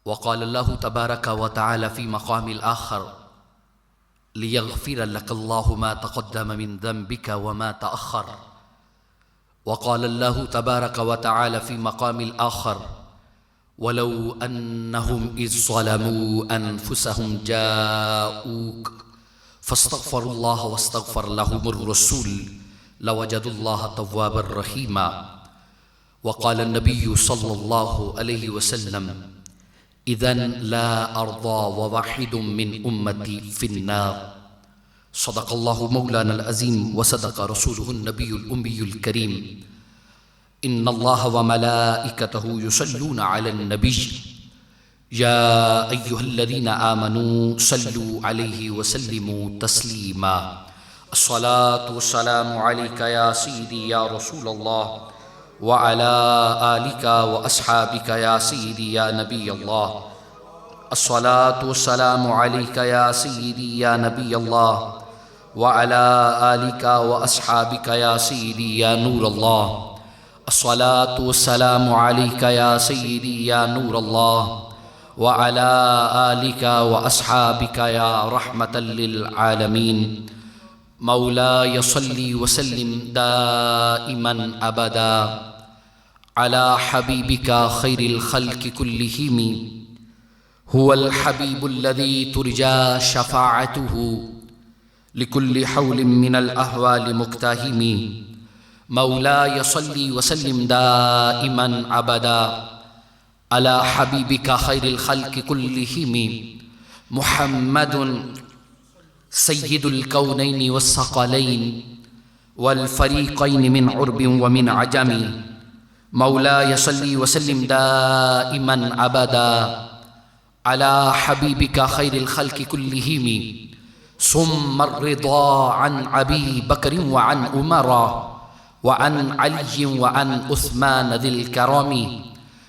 वक़ाल अल्लाहु तबारक व तआला फ़ी मक़ामिल आख़र लियग़फ़िर लकल्लाहु मा तक़द्दम मिन ज़ंबिका व मा तअख़्ख़र। वक़ाल अल्लाहु तबारक व तआला फ़ी मक़ामिल आख़र वलौ अन्नहुम इज़ ज़लमू अनफ़ुसहुम जाऊक फ़स्तग़फ़रुल्लाह वस्तग़फ़र लहुमुर रसूल लवजदुल्लाह तव्वाबर रहीमा। वक़ाल नबिय्यु सल्लल्लाहु अलैहि वसल्लम इज़न ला अर्दा व वाहिदुम मिन उम्मती फ़िन्नार। सदक़ल्लाहु मौलानल अज़ीम व सदक़ रसूलुहुन नबियुल उम्मियुल करीम। इन्नल्लाह व मलाइकतहु युसल्लूना अलन नबी या अय्युहल्लज़ीना आमनू सल्लू अलैहि व सल्लिमू तस्लीमा। अस्सलातु वस्सलामु अलैका या सय्यदी या रसूलल्लाह व अला आलिका व अस्हाबिका या सय्यदी या नबी अल्लाह। अस्सलातु वस्सलामु अलैका या सय्यदी या नबी अल्लाह व अला आलिका व अस्हाबिका या सय्यदी या नूर अल्लाह। अस्सलातु वस्सलामु अलैका या सय्यदी या नूर अल्लाह व अला आलिका व अस्हाबिका या रहमतल लिल आलमीन। मौलाय सल्ली व सल्लिम दाइमन अबदा अला हबीबिका खैरिल खल्क़ि कुल्लिहिम हुवल हबीबुल्लज़ी तुरजा शफ़ाअतुहु लिकुल्लि हौलिन मिनल अहवालि मुक़्तहिम। मौलाय सल्ली व सल्लिम दाइमन अबदा अला हबीबिका खैरिल खल्क़ि कुल्लिहिम मुहम्मदुन सय्यिदुल कौनैनि वस्सक़लैन वल फ़रीक़ैन मिन उर्बिन व मिन अजमी। मौलाय सल्ली व सल्लिम दाइमन अबदा अला हबीबिका खैरिल खल्क़ि कुल्लिहिम सुम्मा रिदा अन अबी बकर व अन उमर व अन अली व अन उस्मान ज़िल करमी।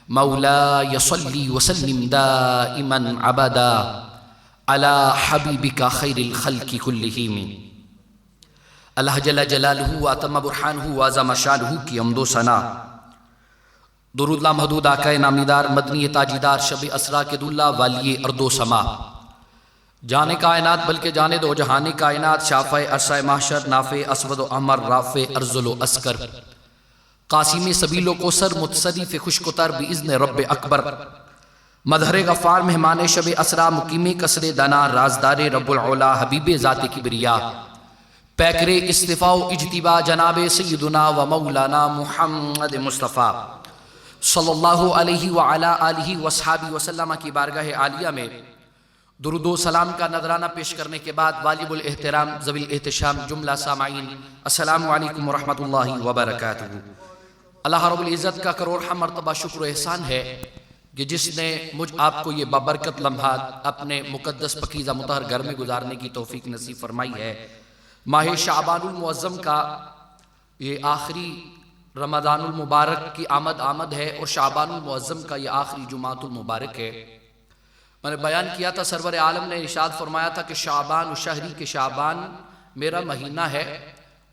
मौलाय सल्ली व सल्लिम दाइमन अबदा अला हबीबिका खैरिल खल्क़ि कुल्लिहिम। अल्लाह जल्ल जलालुहु व अतम्म बुरहानुहु व अज़्ज़म शानुहु की हम्दो सना दुरूद ला महदूद आक़ाए नामीदार मदनी ताजीदार शब असरा के दुल्ला वाली अर्दो समा जाने कायनात बल्कि जाने दो जहानी कायनात शाफ़े अरसा महशर नाफ़े असवद अमर राफ़े अर्जुल अस्कर कासिम सबीलो को सर मुतसदीफ़ खुशकुतर बिइज़्न रब्ब अकबर मदहर गफ़ार मेहमान शब असरा मुकीम कसरे दाना राजदार रब्बुल औला हबीब ज़ात किबरिया पैकरे इस्तिफ़ा इज्तिबा जनाब सय्यदुना व मौलाना मुहम्मद मुस्तफ़ा सल्लल्लाहु अलैहि व अला आलिहि व अस्हाबी वसल्लम की बारगाह आलिया में दुरूदो सलाम का नजराना पेश करने के बाद वाजिबुल एहतराम ज़वील एहतिशाम जुमला सामाईन अस्सलामु अलैकुम व रहमतुल्लाहि व बरकातुहू। अल्लाह रब्बुल इज़्ज़त का करोड़ मरतबा शुक्र एहसान है कि जिसने मुझ आपको ये बाबरकत लम्हात अपने मुक़द्दस पकीज़ा मुतहर घर में गुजारने की तौफीक नसीब फरमाई है। माह शाबानुल मुअज़्ज़म का ये आखिरी रमज़ानुल मुबारक की आमद है और शाबानुल मुअज़्ज़म का ये आखिरी जुमातुल मुबारक है। मैंने बयान किया था सरवर आलम ने इरशाद फरमाया था कि शाबान शहरी के शाबान मेरा महीना है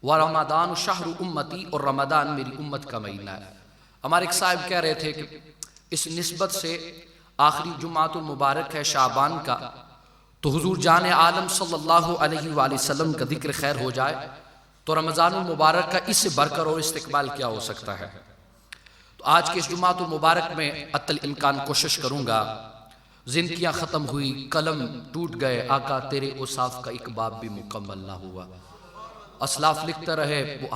व रमज़ान शहरु उम्मती और रमज़ान मेरी उम्मत का महीना है। हमारे एक साहब कह रहे थे कि इस निस्बत से आखिरी जुमातुल मुबारक है शाबान का तो हुजूर जान आलम सल्लल्लाहु अलैहि वसल्लम का जिक्र खैर हो जाए तो रमज़ानुल मुबारक का इससे बढ़कर और इस्तिकबाल क्या हो सकता है। तो आज के इस जुमातुल मुबारक में अतल इम्कान कोशिश करूँगा। ज़िंदगियाँ ख़त्म हुई, कलम टूट गए, आका तेरे उसाफ का एक बाब भी मुकम्मल ना हुआ। असलाफ लिखते रहे, वो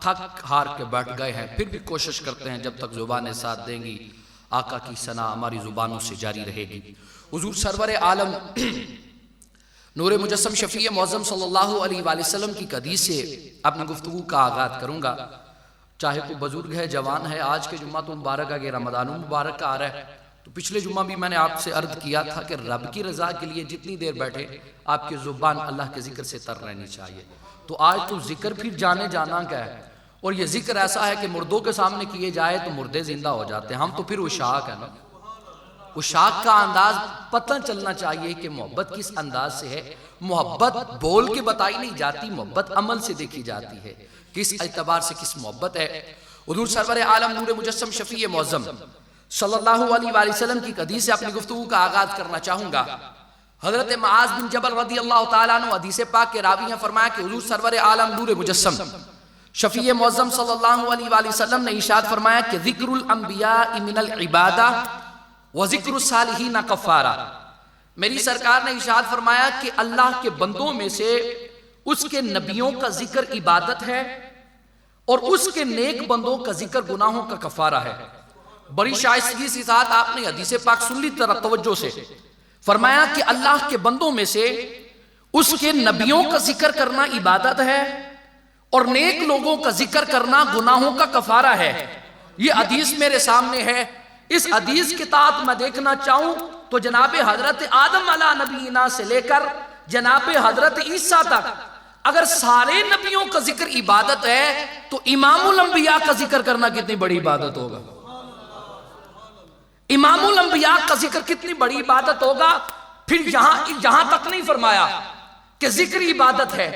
थक हार के बैठ गए हैं, फिर भी कोशिश करते हैं जब तक ज़ुबानें साथ देंगी आका की सना हमारी ज़ुबानों से जारी रहेगी। हुजूर सरवर आलम नूर मुजस्सम शफ़ी मुअज़्ज़म सल्लल्लाहु अलैहि वसल्लम की हदीस से अपनी गुफ्तगू का आगाज़ करूँगा। चाहे कोई बुजुर्ग है, जवान है, आज के जुम्मा मुबारक आगे रमज़ानुल मुबारक का आ रहा है तो पिछले जुम्मा भी मैंने आपसे अर्ज़ किया था कि रब की रज़ा के लिए जितनी देर बैठे आपकी ज़ुबान अल्लाह के ज़िक्र से तर रहनी चाहिए। तो आज तो ज़िक्र फिर जाने जाना क्या है और ये ज़िक्र ऐसा है कि मुर्दों के सामने किए जाए तो मुर्दे ज़िंदा हो जाते हैं। हम तो फिर उशाक है ना, उशाक का अंदाज पता चलना चाहिए कि मोहब्बत किस अंदाज से है। मोहब्बत बोल के बताई नहीं जाती, मोहब्बत अमल से देखी जाती है, किस एतबार से किस मोहब्बत है। हुजूर सरवर आलम नूर मुजस्सम शफ़ी मुअज़्ज़म सल्लल्लाहु अलैहि वसल्लम की हदीस से अपनी गुफ्तगू का आगाज करना चाहूंगा। हजरत मुआज बिन जबल रज़ी अल्लाह ताला अन्हु हदीस पाक के रावी हैं, फरमाया कि हुजूर सरवर आलम नूर मुजस्सम शफीए मुअज़्ज़म सल्लल्लाहु अलैहि वसल्लम ने इरशाद फरमाया कि ज़िक्रुल अंबिया मिनल इबादा व ज़िक्रुस सालिहीन कफ़ारा। मेरी सरकार ने इरशाद फरमाया कि अल्लाह के बंदों में से उसके नबियों का जिक्र इबादत है और उसके नेक बंदों का जिक्र गुनाहों का कफारा है। बड़ी शाइस्तगी के साथ आपने हदीस पाक सुन ली तरह तवज्जो से। फरमाया कि अल्लाह के बंदों में से उसके नबियों का जिक्र करना इबादत है और नेक लोगों का जिक्र करना गुनाहों का कफारा है। ये हदीस मेरे सामने है। इस हदीस के तहत मैं देखना चाहूं तो जनाबे हजरत आदम अला नबीना से लेकर जनाबे हजरत ईसा तक अगर सारे नबियों का जिक्र इबादत है तो इमामुल अंबिया का जिक्र करना कितनी बड़ी इबादत होगा। इमामुल अंबिया का जिक्र कितनी बड़ी इबादत होगा। फिर यहां तक नहीं फरमाया कि जिक्र इबादत है,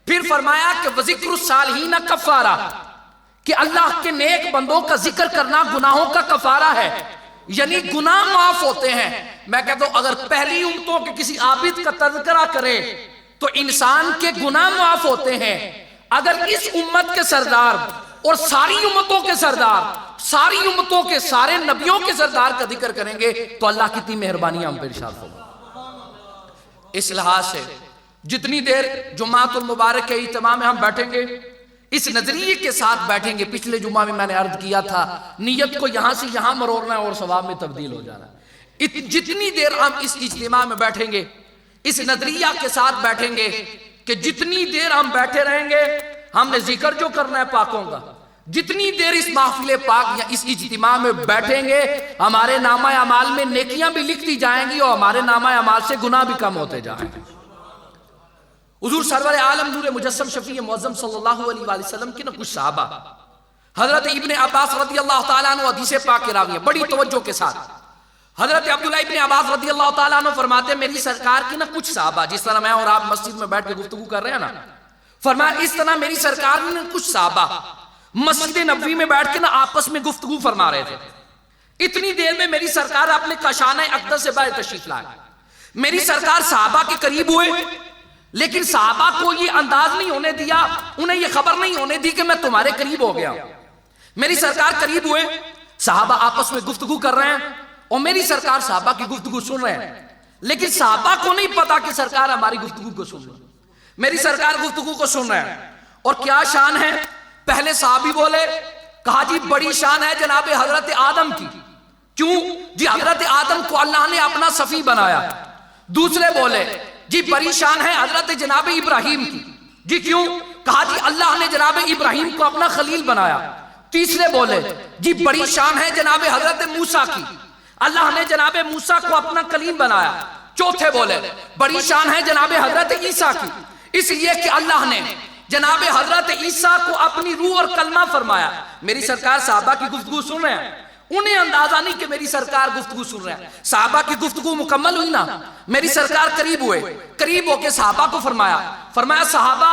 फिर फरमाया कि वज़िक्रुस सालिहीन कफ़ारा, कि अल्लाह के नेक बंदों का जिक्र करना गुनाहों का कफारा है, यानी गुनाह माफ होते हैं। मैं कहता हूं अगर पहली उम्मतों के किसी आबिद का तज़किरा करे तो इंसान के गुनाह माफ होते हैं। अगर इस उम्मत के सरदार और सारी उम्मतों के सरदार, सारी उम्मतों के सारे नबियों के सरदार का जिक्र करेंगे तो अल्लाह कितनी मेहरबानी हम पे इरशाद होगा। इस लिहाज से जितनी देर जुम्मातुल मुबारक के इज्तिमा में हम बैठेंगे इस नजरिए के साथ बैठेंगे। पिछले जुम्मा में मैंने अर्ज किया था नियत को यहां से यहां मरोड़ना है और सवाब में तब्दील हो जाना है। जितनी देर हम इस इज्तिमा में बैठेंगे इस नजरिया के साथ बैठेंगे कि जितनी देर हम बैठे रहेंगे हमने जिक्र जो करना है पाकों का, जितनी देर इस महफिल पाक या इस इज्तिमा में बैठेंगे हमारे नामा अमाल में नेकियां भी लिख दी जाएंगी और हमारे नामा अमाल से गुनाह भी कम होते जाएंगे। हुजूर सरवर आलम नूर मुजस्सम शफी मुअज़्ज़म सल्लल्लाहु अलैहि वसल्लम की ना कुछ सहाबा हजरत इब्ने अब्बास रज़ी अल्लाह ताला अन्हु हदीस पाक के रावी हैं, बड़ी तवज्जो के साथ हजरत अब्दुल्लाह इब्ने अब्बास रज़ी अल्लाह ताला अन्हु फरमाते हैं मेरी सरकार की ना कुछ सहाबा, जिस तरह मैं और आप मस्जिद में बैठ के गुफ्तगू कर रहे हैं ना, फरमाया इस तरह मेरी सरकार ने कुछ सहाबा मस्जिद नबवी में बैठ के ना आपस में गुफ्तगू फरमा रहे थे। इतनी देर में मेरी सरकार अपने कशाना अक़दस से बाहर तशरीफ लाए। मेरी सरकार सहाबा के करीब हुए लेकिन सहाबा को ये अंदाज नहीं होने दिया, उन्हें ये खबर नहीं होने दी कि मैं तुम्हारे करीब हो गया। मेरी सरकार करीब हुए, सहाबा आपस में गुफ्तगू कर रहे हैं और मेरी सरकार सहाबा की गुफ्तगू सुन रहे हैं, लेकिन सहाबा को नहीं पता कि सरकार हमारी गुफ्तगू को सुन रहे हैं। मेरी सरकार गुफ्तगू को सुन रहे हैं और क्या शान है। पहले सहाबी बोले, कहा जी बड़ी शान है जनाबे हजरत आदम की। क्यों जी? हजरत आदम को अल्लाह ने अपना सफी बनाया। दूसरे बोले जी बड़ी शान है हजरत जनाबे इब्राहिम की। जी क्यों? कहा जी अल्लाह ने जनाबे इब्राहिम को अपना खलील बनाया। तीसरे बोले जी बड़ी शान है जनाबे हजरत मूसा की, अल्लाह ने जनाबे मूसा को अपना कलीम बनाया। चौथे बोले बड़ी शान है जनाबे हजरत ईसा की, इसलिए कि अल्लाह ने जनाबे हजरत ईसा को अपनी रूह और कलमा फरमाया। मेरी सरकार साहबा की गुफ्तगू सुन रहे हैं, उन्हें अंदाजा नहीं कि मेरी सरकार गुफ्तगू सुन रहे हैं। साहबा की गुफ्तगू मुकम्मल हुई ना, मेरी सरकार करीब हुए, करीब होके साहबा को फरमाया साहबा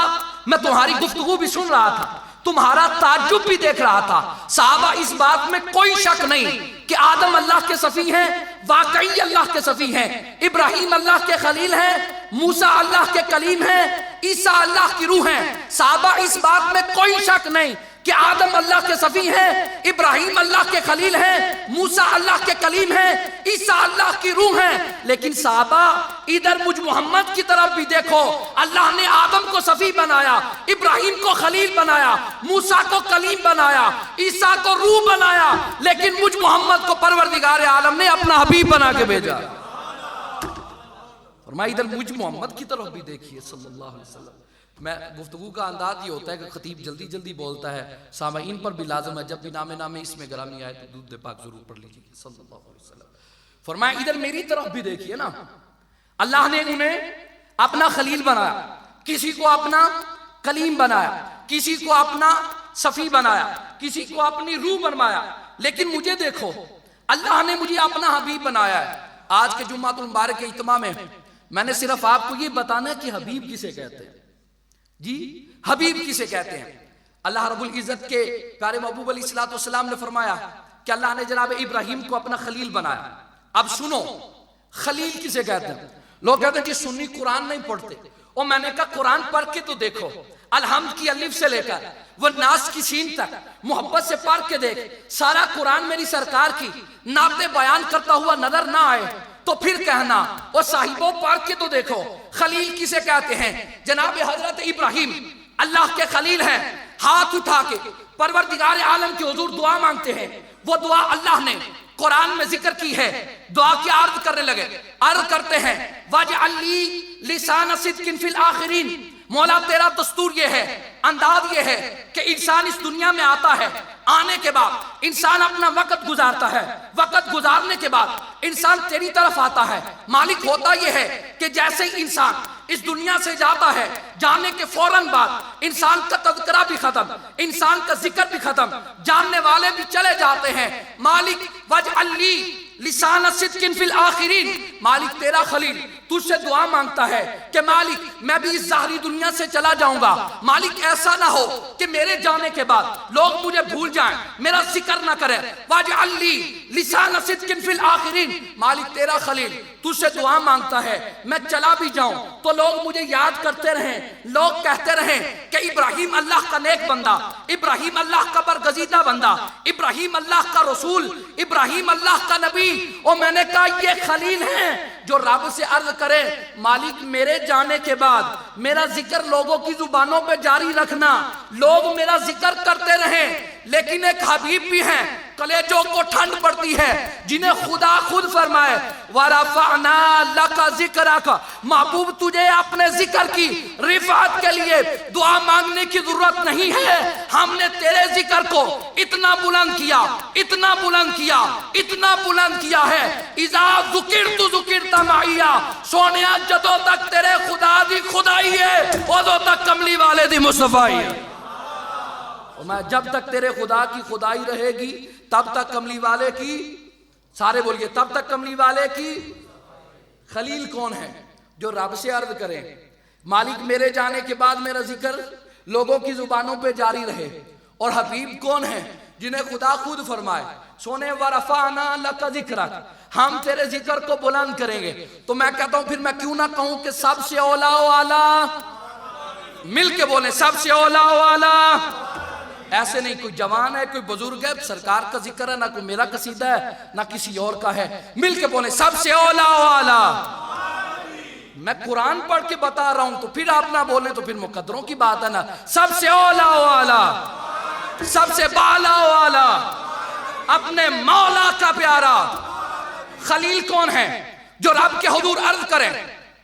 मैं तुम्हारी गुफ्तगू भी सुन रहा था, तुम्हारा ताज्जुब भी देख रहा था। साहबा इस बात में कोई शक नहीं कि आदम अल्लाह के सफी हैं, वाकई अल्लाह के सफी हैं, इब्राहिम अल्लाह के खलील हैं, मूसा अल्लाह के कलीम हैं, ईसा अल्लाह की रूह हैं। साहबा इस बात में कोई शक नहीं कि आदम अल्लाह के सफी हैं, इब्राहिम अल्लाह के खलील हैं, मूसा अल्लाह के कलीम हैं, ईसा अल्लाह की रूह हैं। लेकिन साहबा इधर मुझ मोहम्मद की तरफ भी देखो, अल्लाह ने आदम को सफी बनाया, इब्राहिम को खलील बनाया, मूसा को कलीम बनाया, ईसा को रूह बनाया, लेकिन मुझ मोहम्मद को परवरदिगार आलम ने अपना हबीब बना के भेजा। और मैं इधर मुझ मोहम्मद की तरफ भी देखिए सल्लल्लाहु अलैहि वसल्लम। मैं गुफ्तगू का अंदाज ये होता है कि खतीब जल्दी जल्दी बोलता है, सामाईन पर भी लाजम है जब भी नामे नामे इसमें गरामी आए तो दूध पाक जरूर पढ़ लीजिए सल्लल्लाहु अलैहि वसल्लम। फरमाया इधर मेरी तरफ भी देखिए ना, अल्लाह ने उन्हें अपना खलील बनाया, किसी को अपना कलीम बनाया, किसी को अपना सफी बनाया, किसी को अपनी रूह बनवाया, लेकिन मुझे देखो अल्लाह ने मुझे अपना हबीब बनाया है। आज के जुम्मातुल मुबारक के इज्तिमा में मैंने सिर्फ आपको ये बताना है कि हबीब किसे कहते हैं। जी हबीब किसे कहते हैं? अल्लाह रब्बुल इज्जत के प्यारे महबूब अलैहिस्सलातु वस्सलाम ने फरमाया कि अल्लाह ने जनाब इब्राहिम को अपना खलील बनाया। अब सुनो, खलील किसे कहते हैं? लोग कहते हैं कि सुन्नी कुरान नहीं पढ़ते। और मैंने कहा कुरान पढ़ के तो देखो, अलहम्द की अलिफ से लेकर वो नास की सीन तक मोहब्बत से पढ़ के देख। सारा कुरान मेरी सरकार की नाते बयान करता हुआ नजर ना आए तो फिर कहना वो साहिबों पढ़ के तो देखो। खलील किसे कहते हैं? जनाब हजरत इब्राहिम अल्लाह के खलील हैं। हाथ उठा के परवरदिगार आलम के हुजूर दुआ मांगते हैं। वो दुआ अल्लाह ने कुरान में जिक्र की है। दुआ की अर्ज करने लगे, अर्ज करते हैं वजअली लिसान सिद्किन फिल आखिरीन। मौला तेरा दस्तूर ये है, अंदाज ये है कि इंसान इस दुनिया में आता है, आने के बाद इंसान अपना वक्त गुजारता है, वक्त गुजारने के बाद इंसान तेरी तरफ आता है। मालिक होता यह है कि जैसे ही इंसान इस दुनिया से जाता है, जाने के फौरन बाद इंसान का तज़किरा भी खत्म, इंसान का जिक्र भी खत्म, जानने वाले भी चले जाते हैं। मालिक वजअली लिसान सिद्किन फिल आखिरीन। मालिक तेरा खलील तुझसे दुआ मांगता है कि मालिक मैं भी इस ज़ाहिरी दुनिया से चला जाऊंगा। मालिक ऐसा ना हो कि मेरे जाने के बाद लोग मुझे भूल जाएं, मेरा जिक्र ना करें। वजअली लिसान सिद्किन फिल आखिरीन। मालिक तेरा खलील तुझसे दुआ मांगता है मैं चला भी जाऊं तो लोग मुझे याद करते रहें, लोग कहते रहें कि इब्राहिम अल्लाह का नेक बंदा, इब्राहिम अल्लाह का बरगजीदा बंदा, इब्राहिम अल्लाह का रसूल, इब्राहिम अल्लाह का नबी। और मैंने कहा ये खलील हैं जो रब से अर्ज करे मालिक मेरे जाने के बाद मेरा जिक्र लोगों की जुबानों पे जारी रखना, लोग मेरा जिक्र करते रहें। लेकिन एक हबीब भी हैं कलेजों को ठंड पड़ती है, जिन्हें खुदा खुद फरमाए वरफअना लका जिक्रक। महबूब तुझे अपने जिक्र की रिफात के लिए दुआ मांगने की जरूरत नहीं है। हमने तेरे जिक्र को इतना बुलंद किया, इतना बुलंद किया, इतना बुलंद किया है। इज़ा ज़ुकिरतु ज़ुकिरता माइया। सोनिया जदों तक तेरे खुदा दी खुदाई है उदों तक कमली वाले दी मुस्तफाई है। और मैं जब तक तेरे खुदा की खुदाई रहेगी तब तक कमली वाले की, सारे बोलिए तब तक कमली वाले की। खलील कौन है? जो रब से अर्ज करे मालिक मेरे जाने के बाद मेरा जिक्र लोगों की जुबानों पे जारी रहे। और हबीब कौन है? जिन्हें खुदा खुद फरमाए सोने वरफाना लका जिक्रक, हम तेरे जिक्र को बुलंद करेंगे। तो मैं कहता हूं फिर मैं क्यों ना कहूं कि सबसे औला वाला, मिल के बोले सबसे औला वाला। ऐसे नहीं कोई जवान है, कोई बुजुर्ग है, सरकार का जिक्र है, ना कोई मेरा कसीदा है ना किसी और का है। मिल के बोले सबसे औला वाला। मैं कुरान पढ़ के बता रहा हूं तो फिर आप ना बोले तो फिर मुकद्दरों की बात है ना। सबसे औला वाला, सबसे बाला वाला, अपने मौला का प्यारा। खलील कौन है? जो रब के हुजूर अर्ज करें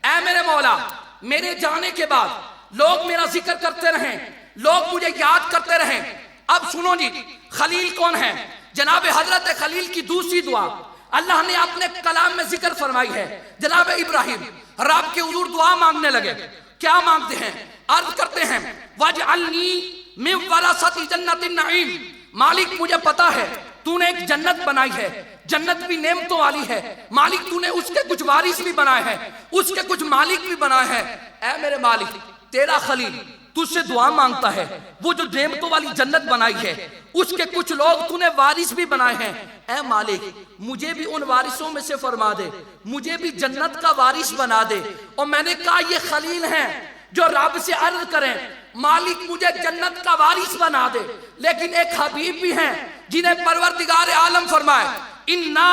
ऐ मेरे मौला मेरे जाने के बाद लोग मेरा जिक्र करते रहें, लोग मुझे याद करते रहें। अब सुनो जी खलील कौन है? जनाब हजरत खलील की दूसरी दुआ अल्लाह ने अपने कलाम में जिक्र फरमाई है। जनाब इब्राहिम रब के हुजूर दुआ मांगने लगे। क्या मांगते हैं? अर्ज करते हैं वजअलनी मिन वरसति जन्नतिन नईम। मालिक मुझे पता है तूने एक जन्नत बनाई है, जन्नत भी नेमतों वाली है। मालिक तूने उसके कुछ वारिस भी बनाए हैं, उसके कुछ मालिक भी बनाए हैं। ऐ मेरे मालिक तेरा खलील तुझसे दुआ मांगता है वो जो नेमतों वाली जन्नत बनाई है उसके कुछ लोग तूने वारिस भी बनाए हैं। ऐ मालिक मुझे भी उन वारिसों में से फरमा दे, मुझे भी जन्नत का वारिस बना दे। और मैंने कहा ये खलील हैं जो रब से अर्ज करें मालिक मुझे जन्नत का वारिस बना दे। लेकिन एक हबीब भी हैं जिन्हें परवरदिगार आलम फरमाए इन्ना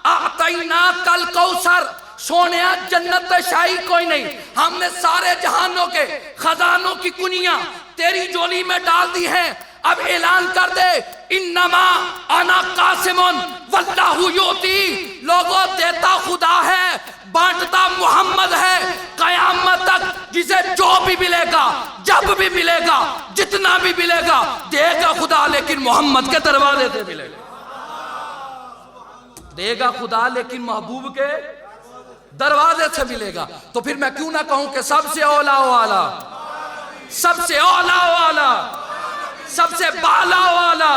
आतैना कल कौसर। सोने जन्नत शाही कोई नहीं, हमने सारे जहानों के खजानों की कुनिया तेरी झोली में डाल दी है। अब ऐलान कर दे इन्नमा अना कासिमुन वल्लाहु युती। लोगों देता खुदा है, बांटता मोहम्मद है। कयामत तक जिसे जो भी मिलेगा, जब भी मिलेगा, जितना भी मिलेगा देगा खुदा, लेकिन मोहम्मद के दरवाजे से मिलेगा। देगा खुदा लेकिन महबूब के दरवाजे से मिलेगा। तो फिर मैं क्यों ना कहूं कि सबसे औला वाला, सबसे औला वाला, सबसे बाला वाला,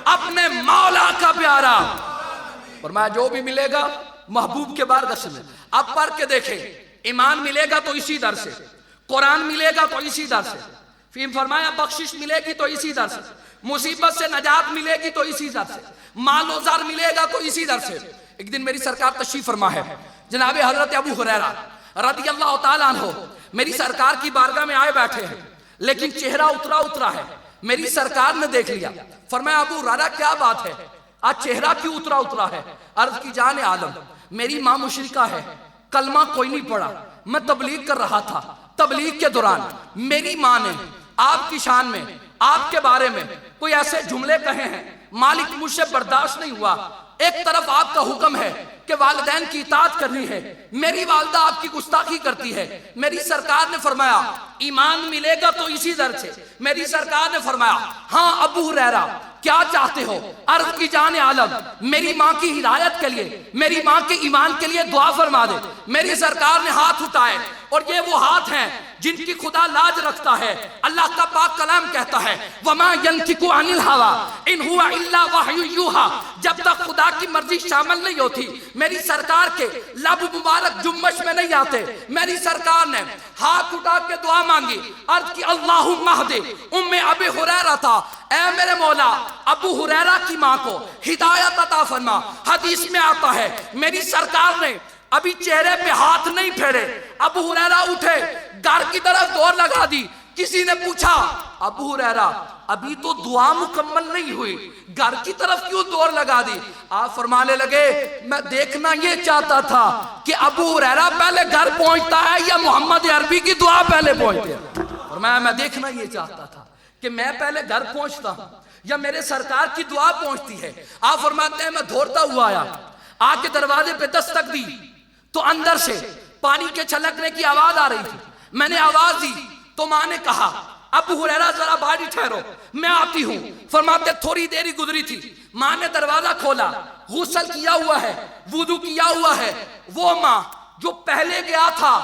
अपने मौला का प्यारा। और मैं जो भी मिलेगा महबूब के बारगश में। अब पढ़ के देखें ईमान मिलेगा तो इसी दर से, कुरान मिलेगा तो इसी दर से, फिर फरमाया बख्शिश मिलेगी तो इसी दर से, मुसीबत से नजात मिलेगी तो इसी दर से, मालो ज़र मिलेगा तो इसी दर से। एक दिन मेरी सरकार तशरीफ फरमा है, जनाब हजरत अबू हुरैरा रज़ी अल्लाह ताला अन्हु मेरी सरकार की बारगाह में आए बैठे हैं, लेकिन चेहरा उतरा है। मेरी सरकार ने देख लिया, फरमाया अबू हुरैरा क्या बात है, आज चेहरा क्यों उतरा है। अर्ज की जान आलम, मेरी माँ मुशरिका है, कलमा कोई नहीं पढ़ा, मैं तबलीग कर रहा था, तबलीग के दौरान मेरी माँ ने आपकी शान में, आपके बारे में कोई ऐसे जुमले कहे हैं, मालिक मुझसे बर्दाश्त नहीं हुआ। एक तरफ आपका हुक्म है कि वालिदैन की इताअत करनी है, मेरी वालदा आपकी गुस्ताखी करती है। मेरी सरकार ने फरमाया ईमान मिलेगा तो इसी दर से। मेरी सरकार ने फरमाया हाँ अबू हुरैरा क्या चाहते हो। अर्ज की जान आलम, मेरी माँ की हिदायत के लिए, मेरी माँ के ईमान के लिए दुआ फरमा दे। मेरी सरकार ने हाथ उठाए और ये वो हाथ हैं जिनकी खुदा लाज रखता है। अल्लाह का पाक कलाम कहता है वमा यंतिकु अनिल हवा इन हुवा इल्ला वहयु यूहा। जब तक खुदा की मर्जी शामिल नहीं होती मेरी सरकार के लब मुबारक जुम्मश में नहीं आते। मेरी सरकार ने हाथ उठा के दुआ मांगी, अर्ज की अल्लाहुम्मा हदी उम्मे अबी हुरैरा था, ऐ मेरे मौला अबू हुरैरा की माँ को हिदायत अता फरमा। हदीस में आता है मेरी सरकार ने अभी चेहरे पे हाथ नहीं फेरे, अबू हुरैरा उठे, घर की तरफ दौड़ लगा दी। किसी ने पूछा अबू हुरैरा अभी तो दुआ मुकम्मल नहीं हुई, घर की तरफ क्यों दौड़ लगा दी। आप फरमाने लगे मैं देखना ये चाहता था कि अबू हुरैरा पहले घर पहुंचता है या मोहम्मद अरबी की दुआ पहले पहुंचती है। फरमाया मैं देखना ये चाहता था कि मैं पहले घर पहुंचता हूं या मेरे सरकार की दुआ पहुंचती है। आप फरमाते हैं मैं दौड़ता हुआ आया, आके दरवाजे पे दस्तक दी तो अंदर से पानी के छलकने की आवाज आ रही थी। मैंने आवाज दी तो माँ ने कहा अबू हुरैरा जरा बाहर ठहरो मैं आती हूँ। फरमाते थोड़ी देरी गुजरी थी, माँ ने दरवाजा खोला, गुस्ल किया हुआ है, वुदू किया हुआ है। वो माँ जो पहले गया था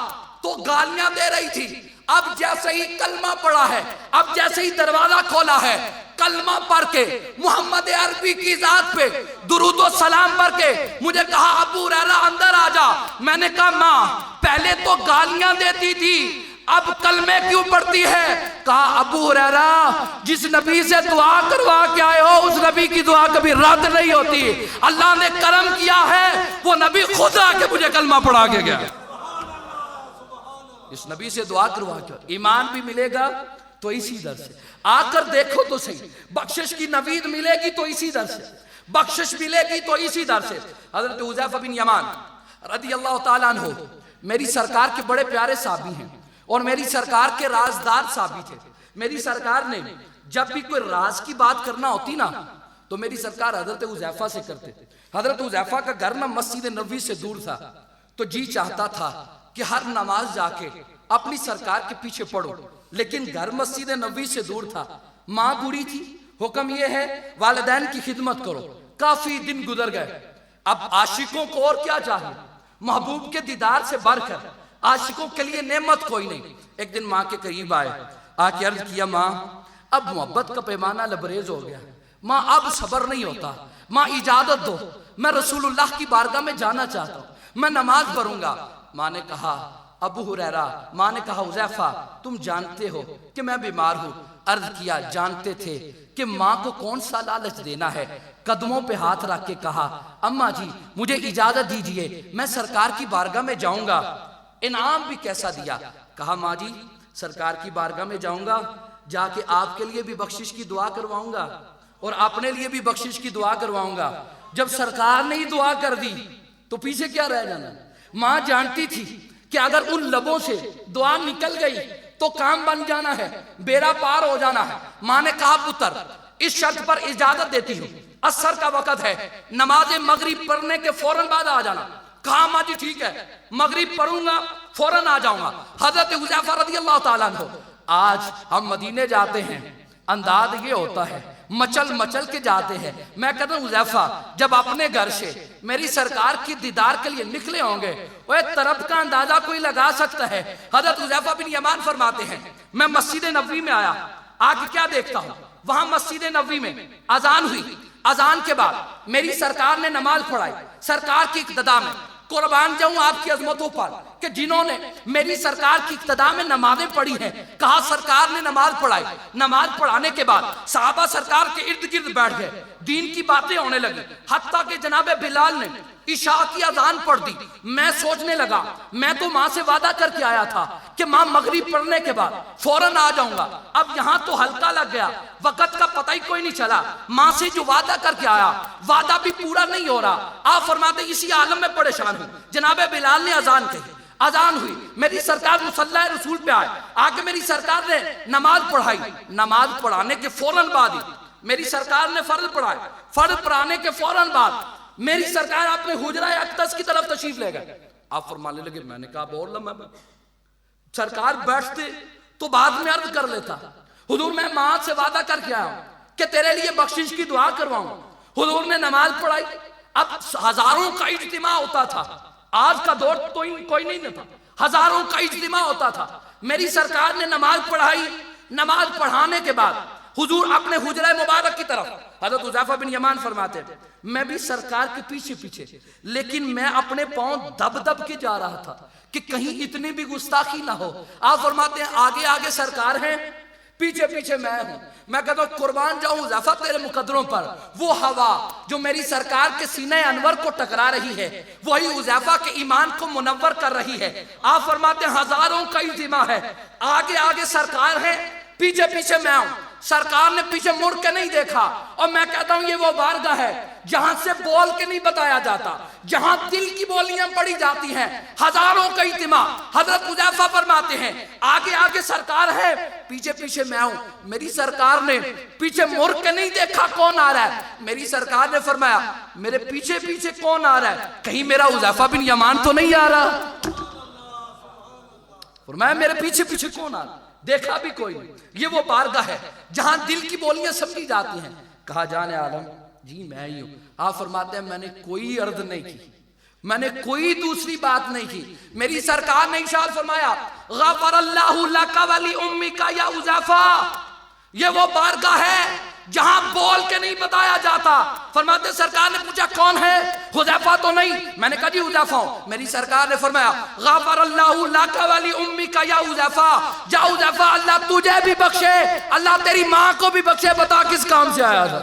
तो गालियां दे रही थी, अब जैसे ही कलमा पड़ा है, अब जैसे ही दरवाजा खोला है, कलमा पढ़ के मोहम्मद अरबी की जात पे दुरूद और सलाम पढ़ के मुझे कहा अबू हुरैरा अंदर आ जा। मैंने कहा माँ पहले तो गालियां देती थी अब कलमे क्यों पढ़ती है। कहा अबू हुरैरा जिस नबी से दुआ करवा के आए हो उस नबी की दुआ कभी रद्द नहीं होती। अल्लाह ने करम किया है, वो नबी खुद आके मुझे कलमा पढ़ा के गया। इस नबी से दुआ करवा के ईमान भी मिलेगा तो इसी दर से। आकर देखो तो सही, बख्शिश की नवीद मिलेगी तो इसी दर से, बख्शिश मिलेगी तो इसी दर से। हजरत हुज़ैफा बिन यमान रज़ी अल्लाह ताला अन्हु मेरी सरकार के बड़े प्यारे साहबी हैं और मेरी सरकार के राजदार साहबी थे। मेरी सरकार ने जब भी कोई राज की बात करना होती ना तो मेरी सरकार हजरत हुज़ैफा से करते। हजरत हुज़ैफा का घर ना मस्जिद नबवी से दूर था, तो जी चाहता था कि हर नमाज जाके अपनी सरकार के पीछे पढ़ो, लेकिन घर मस्जिद नबवी से दूर था। माँ बूढ़ी थी, हुक्म यह है वालिदैन की खिदमत करो। काफी दिन गुजर गए, अब आशिकों को और क्या चाहिए, महबूब के दीदार से बढ़कर आशिकों के लिए नेमत कोई नहीं। एक दिन माँ के करीब आए, आके अर्ज किया माँ अब मोहब्बत का पैमाना लबरेज हो गया, माँ अब सब्र नहीं होता, माँ इजाजत दो, मैं रसूलुल्लाह की बारगाह में जाना चाहता हूँ, मैं नमाज पढ़ूंगा। माँ ने कहा अबू हुरैरा, माँ ने कहा हुज़ैफा तुम जानते हो कि मैं बीमार हूँ। अर्ज किया जानते थे कि माँ को कौन सा लालच देना है। कदमों पे हाथ रख के कहा अम्मा जी मुझे इजाजत दीजिए, मैं सरकार की बारगाह में जाऊंगा। इनाम भी कैसा दिया, कहा माँ जी सरकार की बारगाह में जाऊंगा, जाके आपके लिए भी बख्शिश की दुआ करवाऊंगा और अपने लिए भी बख्शिश की दुआ करवाऊंगा। जब सरकार ने ही दुआ कर दी तो पीछे क्या रह जाना। माँ जानती थी कि अगर उन लबों से दुआ निकल गई तो काम बन जाना है, बेड़ा पार हो जाना है। माँ ने कहा पुत्र इस शर्त पर इजाजत देती हूँ, असर का वक्त है, नमाज मगरिब पढ़ने के फौरन बाद आ जाना। कहा माँ जी ठीक है, मगरिब पढ़ूंगा फौरन आ जाऊंगा। हजरत हुज़ैफा रज़ियल्लाहु ताला अन्हु आज हम मदीने जाते हैं, अंदाज ये होता है मचल मचल के जाते हैं। मैं कहता हूँ हुज़ैफा जब अपने घर से मेरी सरकार की दीदार के लिए निकले होंगे वह तरफ का अंदाजा कोई लगा सकता है। हजरत हुज़ैफा बिन यमान फरमाते हैं मैं मस्जिद नबवी में आया, आगे क्या देखता हूँ वहां मस्जिद नबवी में अजान हुई। अजान के बाद मेरी सरकार ने नमाज पढ़ाई, सरकार की इक्तदा में कुर्बान जाऊं आपकी अजमतों पर कि जिन्होंने मेरी सरकार की इक्तदा में नमाजें पढ़ी हैं। कहा सरकार ने नमाज पढ़ाई, नमाज पढ़ाने के बाद साहबा सरकार के इर्द गिर्द बैठ गए, दीन की बातें होने लगी। हत्ता कि जनाब बिलाल ने इशा की अजान पढ़ दी। मैं सोचने लगा, मैं तो माँ से वादा करके आया था कि माँ मगरिब पढ़ने के बाद फौरन आ जाऊंगा। अब यहाँ तो हल्का लग गया, वक्त का पता ही कोई नहीं चला। माँ से जो वादा करके आया वादा भी पूरा नहीं हो रहा। आप फरमाते इसी आलम में परेशान हूँ। जनाब बिलाल ने अजान कही, अजान हुई, मेरी सरकार मुसल्ला रसूल पे आए, आके मेरी सरकार ने नमाज पढ़ाई। नमाज पढ़ाने के फौरन बाद ही मेरी सरकार ने फर्ज पढ़ाए। फर्ज पढ़ाने के फौरन बाद मेरी सरकार अपने हुजरा अक़दस की तरफ तशरीफ ले गए। आप फरमाने लगे, मैंने कहा बोल लम्हा सरकार बैठते तो बाद में अर्ज कर लेता, हुजूर मैं माँ से वादा करके आया हूं कि तेरे लिए बख्शिश की दुआ करवाऊं। हुजूर ने नमाज पढ़ाई। अब हजारों का इज्तिमा होता था, आज का दौर तो कोई नहीं था, हजारों का इज्तिमा होता था। मेरी सरकार ने नमाज पढ़ाई। नमाज पढ़ाने के बाद हुजूर अपने हुजरा मुबारक की तरफ, हजरत हुज़ैफा बिन यमान फरमाते थे, मैं भी सरकार के पीछे पीछे, लेकिन मैं अपने पांव दब दब के जा रहा था कि कहीं इतनी भी गुस्ताखी ना हो। आप फरमाते हैं आगे आगे सरकार है, पीछे पीछे मैं हूं। मैं कहता हूं कुर्बान जाऊं हुज़ैफा तेरे मुकद्दरों पर, वो हवा जो मेरी सरकार के सीने अनवर को टकरा रही है वही हुज़ैफा के ईमान को मुनव्वर कर रही है। आप फरमाते हैं हजारों का इल्तिमा है, आगे आगे सरकार है, पीछे पीछे मैं हूं। सरकार ने पीछे मुड़ के नहीं देखा। और मैं कहता हूं ये वो बारगाह है जहां से बोल के नहीं बताया जाता, जहां दिल की बोलियां पड़ी जाती हैं। हजारों का इज्तिमा। हजरत हुज़ैफा फरमाते हैं आगे आगे सरकार है, पीछे पीछे मैं हूं। मेरी सरकार ने पीछे मुड़ के नहीं देखा कौन आ रहा है। मेरी सरकार ने फरमाया मेरे पीछे पीछे कौन आ रहा है, कहीं मेरा हुज़ैफा बिन यमान तो नहीं आ रहा। फरमाया मेरे पीछे पीछे कौन आ रहा, देखा भी कोई नहीं। ये वो बारगाह है जहां दिल की बोलियां समझी जाती हैं। कहा जाने आलम जी मैं ही हूं। आप फरमाते हैं मैंने कोई अर्ज नहीं की, मैंने कोई दूसरी बात नहीं की। मेरी सरकार ने इरशाद फरमाया गफ़रल्लाहु लका वली उम्मिका या हुज़ैफा। ये वो बारगाह है जहां बोल के नहीं बताया जाता। फरमाते सरकार ने पूछा कौन है, हुज़ैफा तो नहीं। मैंने कहा जी हुज़ैफा हूं। मेरी सरकार ने फरमाया गफ़रल्लाहु लका वली उम्मिका या हुज़ैफा, जा हुज़ैफा अल्लाह तुझे भी बख्शे, अल्लाह तेरी माँ को भी बख्शे, बता किस काम से आया था।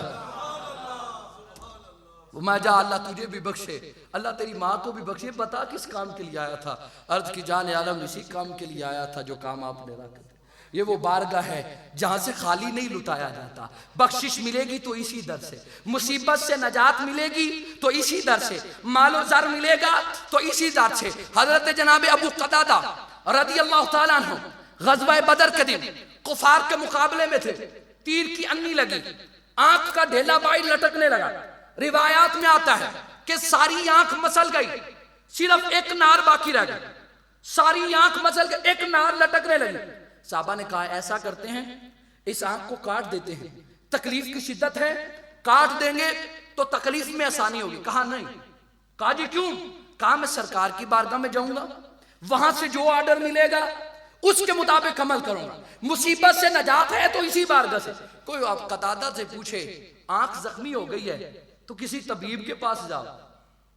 मैं जा अल्लाह तुझे भी बख्शे, अल्लाह तेरी माँ को भी बख्शे, बता किस काम के लिए आया था। अर्ज की जाने आलम इसी काम के लिए आया था जो काम आपने रखा। ये वो बारगाह है जहां से खाली नहीं लुटाया जाता। बख्शिश मिलेगी तो इसी दर से, मुसीबत से नजात मिलेगी तो इसी दर से, मालो ज़र मिलेगा तो इसी दर से। हजरत जनाब अबू क़तादा रज़ियल्लाहु ताला अन्हु ग़ज़वा बदर के दिन कुफार के मुकाबले में थे। तीर की अन्नी लगी, आंख का ढेला बाई लटकने लगा। रिवायात में आता है कि सारी आंख मसल गई, सिर्फ एक नार बाकी रह गई। सारी आंख मसल गई, एक नार लटकने लगी। साहबा ने कहा ऐसा करते हैं इस आंख को काट देते हैं, तकलीफ की शिद्दत है, काट देंगे तो तकलीफ में आसानी होगी। कहा नहीं। कहा जी क्यों? कहा मैं सरकार की बारगाह में जाऊंगा, वहां से जो ऑर्डर मिलेगा उसके मुताबिक अमल करूंगा। मुसीबत से नजात है तो इसी बारगाह से। कोई आप कतादा से पूछे आंख जख्मी हो गई है तो किसी तबीब के पास जाओ,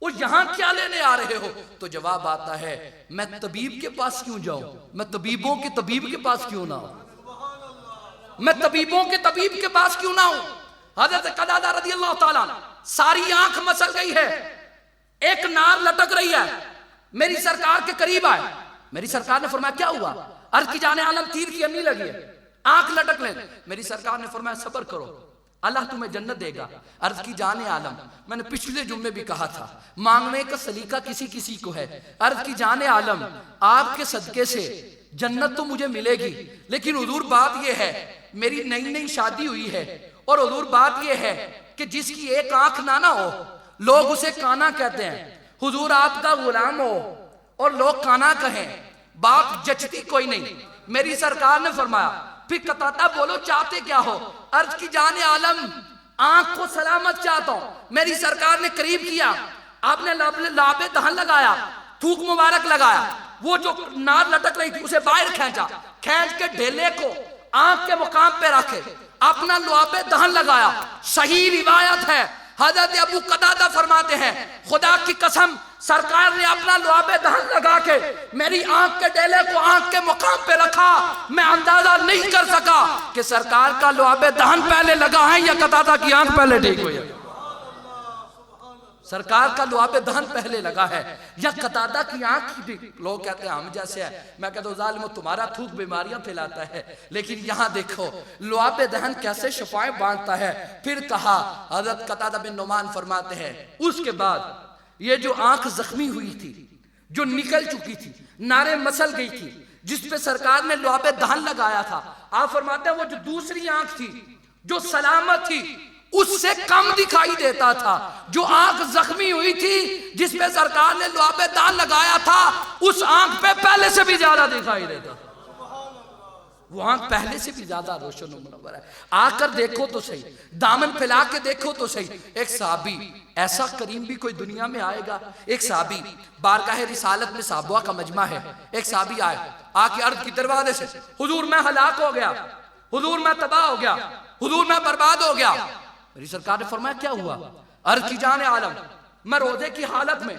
वो यहां क्या लेने आ रहे हो? तो जवाब आता है मैं तबीब के पास क्यों जाऊं, मैं तबीबों के तबीब के पास क्यों ना हूं, मैं तबीबों के तबीब के पास क्यों ना हूं। हजरत कतादा रज़ियल्लाहु ताला सारी आंख मसल गई है, एक नार लटक रही है। मेरी सरकार के करीब आए, मेरी सरकार ने फरमाया क्या हुआ? अर्ज की जाने आलम तीर की अन्नी लगी है, आंख लटक ले। मेरी सरकार ने फरमाया सब्र करो, अल्लाह तुम्हें जन्नत देगा। अर्ज की जाने आलम, मैंने पिछले जुम्मे भी कहा था मांगने का सलीका किसी किसी को है। अर्ज की जाने आलम आपके सदके से जन्नत तो मुझे मिलेगी, लेकिन हुजूर बात यह है मेरी नई नई शादी हुई है और हुजूर बात यह है कि जिसकी एक आंख ना हो लोग उसे काना कहते हैं। हुजूर आपका गुलाम हो और लोग काना कहें, बात जचती कोई नहीं। मेरी सरकार ने फरमाया फिर कतादा बोलो चाहते क्या हो? अर्ज की जाने आलम आंख को सलामत चाहता हूं। मेरी सरकार ने करीब किया, आपने लाबे दहन लगाया, थूक मुबारक लगाया, वो जो नार लटक रही थी उसे बाहर खींचा, खींच के ढेले को आंख के मुकाम पे रखे, अपना लुआबे दहन लगाया। सही रिवायत है हजरत अबू कतादा फरमाते हैं, खुदा की कसम सरकार ने अपना लुआबे दहन लगा के मेरी आंख के डेले को आंख के मुकाम पे रखा। मैं अंदाजा नहीं कर सका कि सरकार का लुआबे दहन पहले लगा है या कतादा की आंख पहले ठीक हुई है। सरकार का लुआबे दहन पहले लगा है या कतादा की आंख ठीक। लोग कहते हैं हम जैसे है, मैं कहता हूँ जालिम तुम्हारा थूक बीमारियां फैलाता है, लेकिन यहाँ देखो लुआबे दहन कैसे शफाएं बांटता है। फिर कहा, हजरत कतादा बिन नुमान फरमाते हैं, उसके बाद ये जो आंख जख्मी हुई थी, जो निकल चुकी थी, नारे मसल गई थी, जिस पे सरकार ने लुआबे दहन लगाया था, आप फरमाते हैं वो जो दूसरी आंख थी जो सलामत थी उससे कम दिखाई देता था। जो आंख जख्मी हुई थी जिस पे सरकार ने लुआबे दहन लगाया था, उस आंख पे पहले से भी ज्यादा दिखाई देता था। वो आंख पहले से भी ज्यादा रोशन मुनव्वर है। आकर देखो तो सही, दामन फैला के देखो तो सही। एक साहबी, ऐसा करीम भी कोई दुनिया में आएगा? एक साहबी, बारगाह रिसालत में साहबा का मजमा है, एक साहबी आए, आके अर्ज की दरवाजे से, हुजूर मैं हलाक हो गया, हुजूर मैं तबाह हो गया, हुजूर मैं बर्बाद हो गया। मेरी सरकार ने फरमाया क्या हुआ? अर्ज की जाने आलम, मैं रोजे की हालत में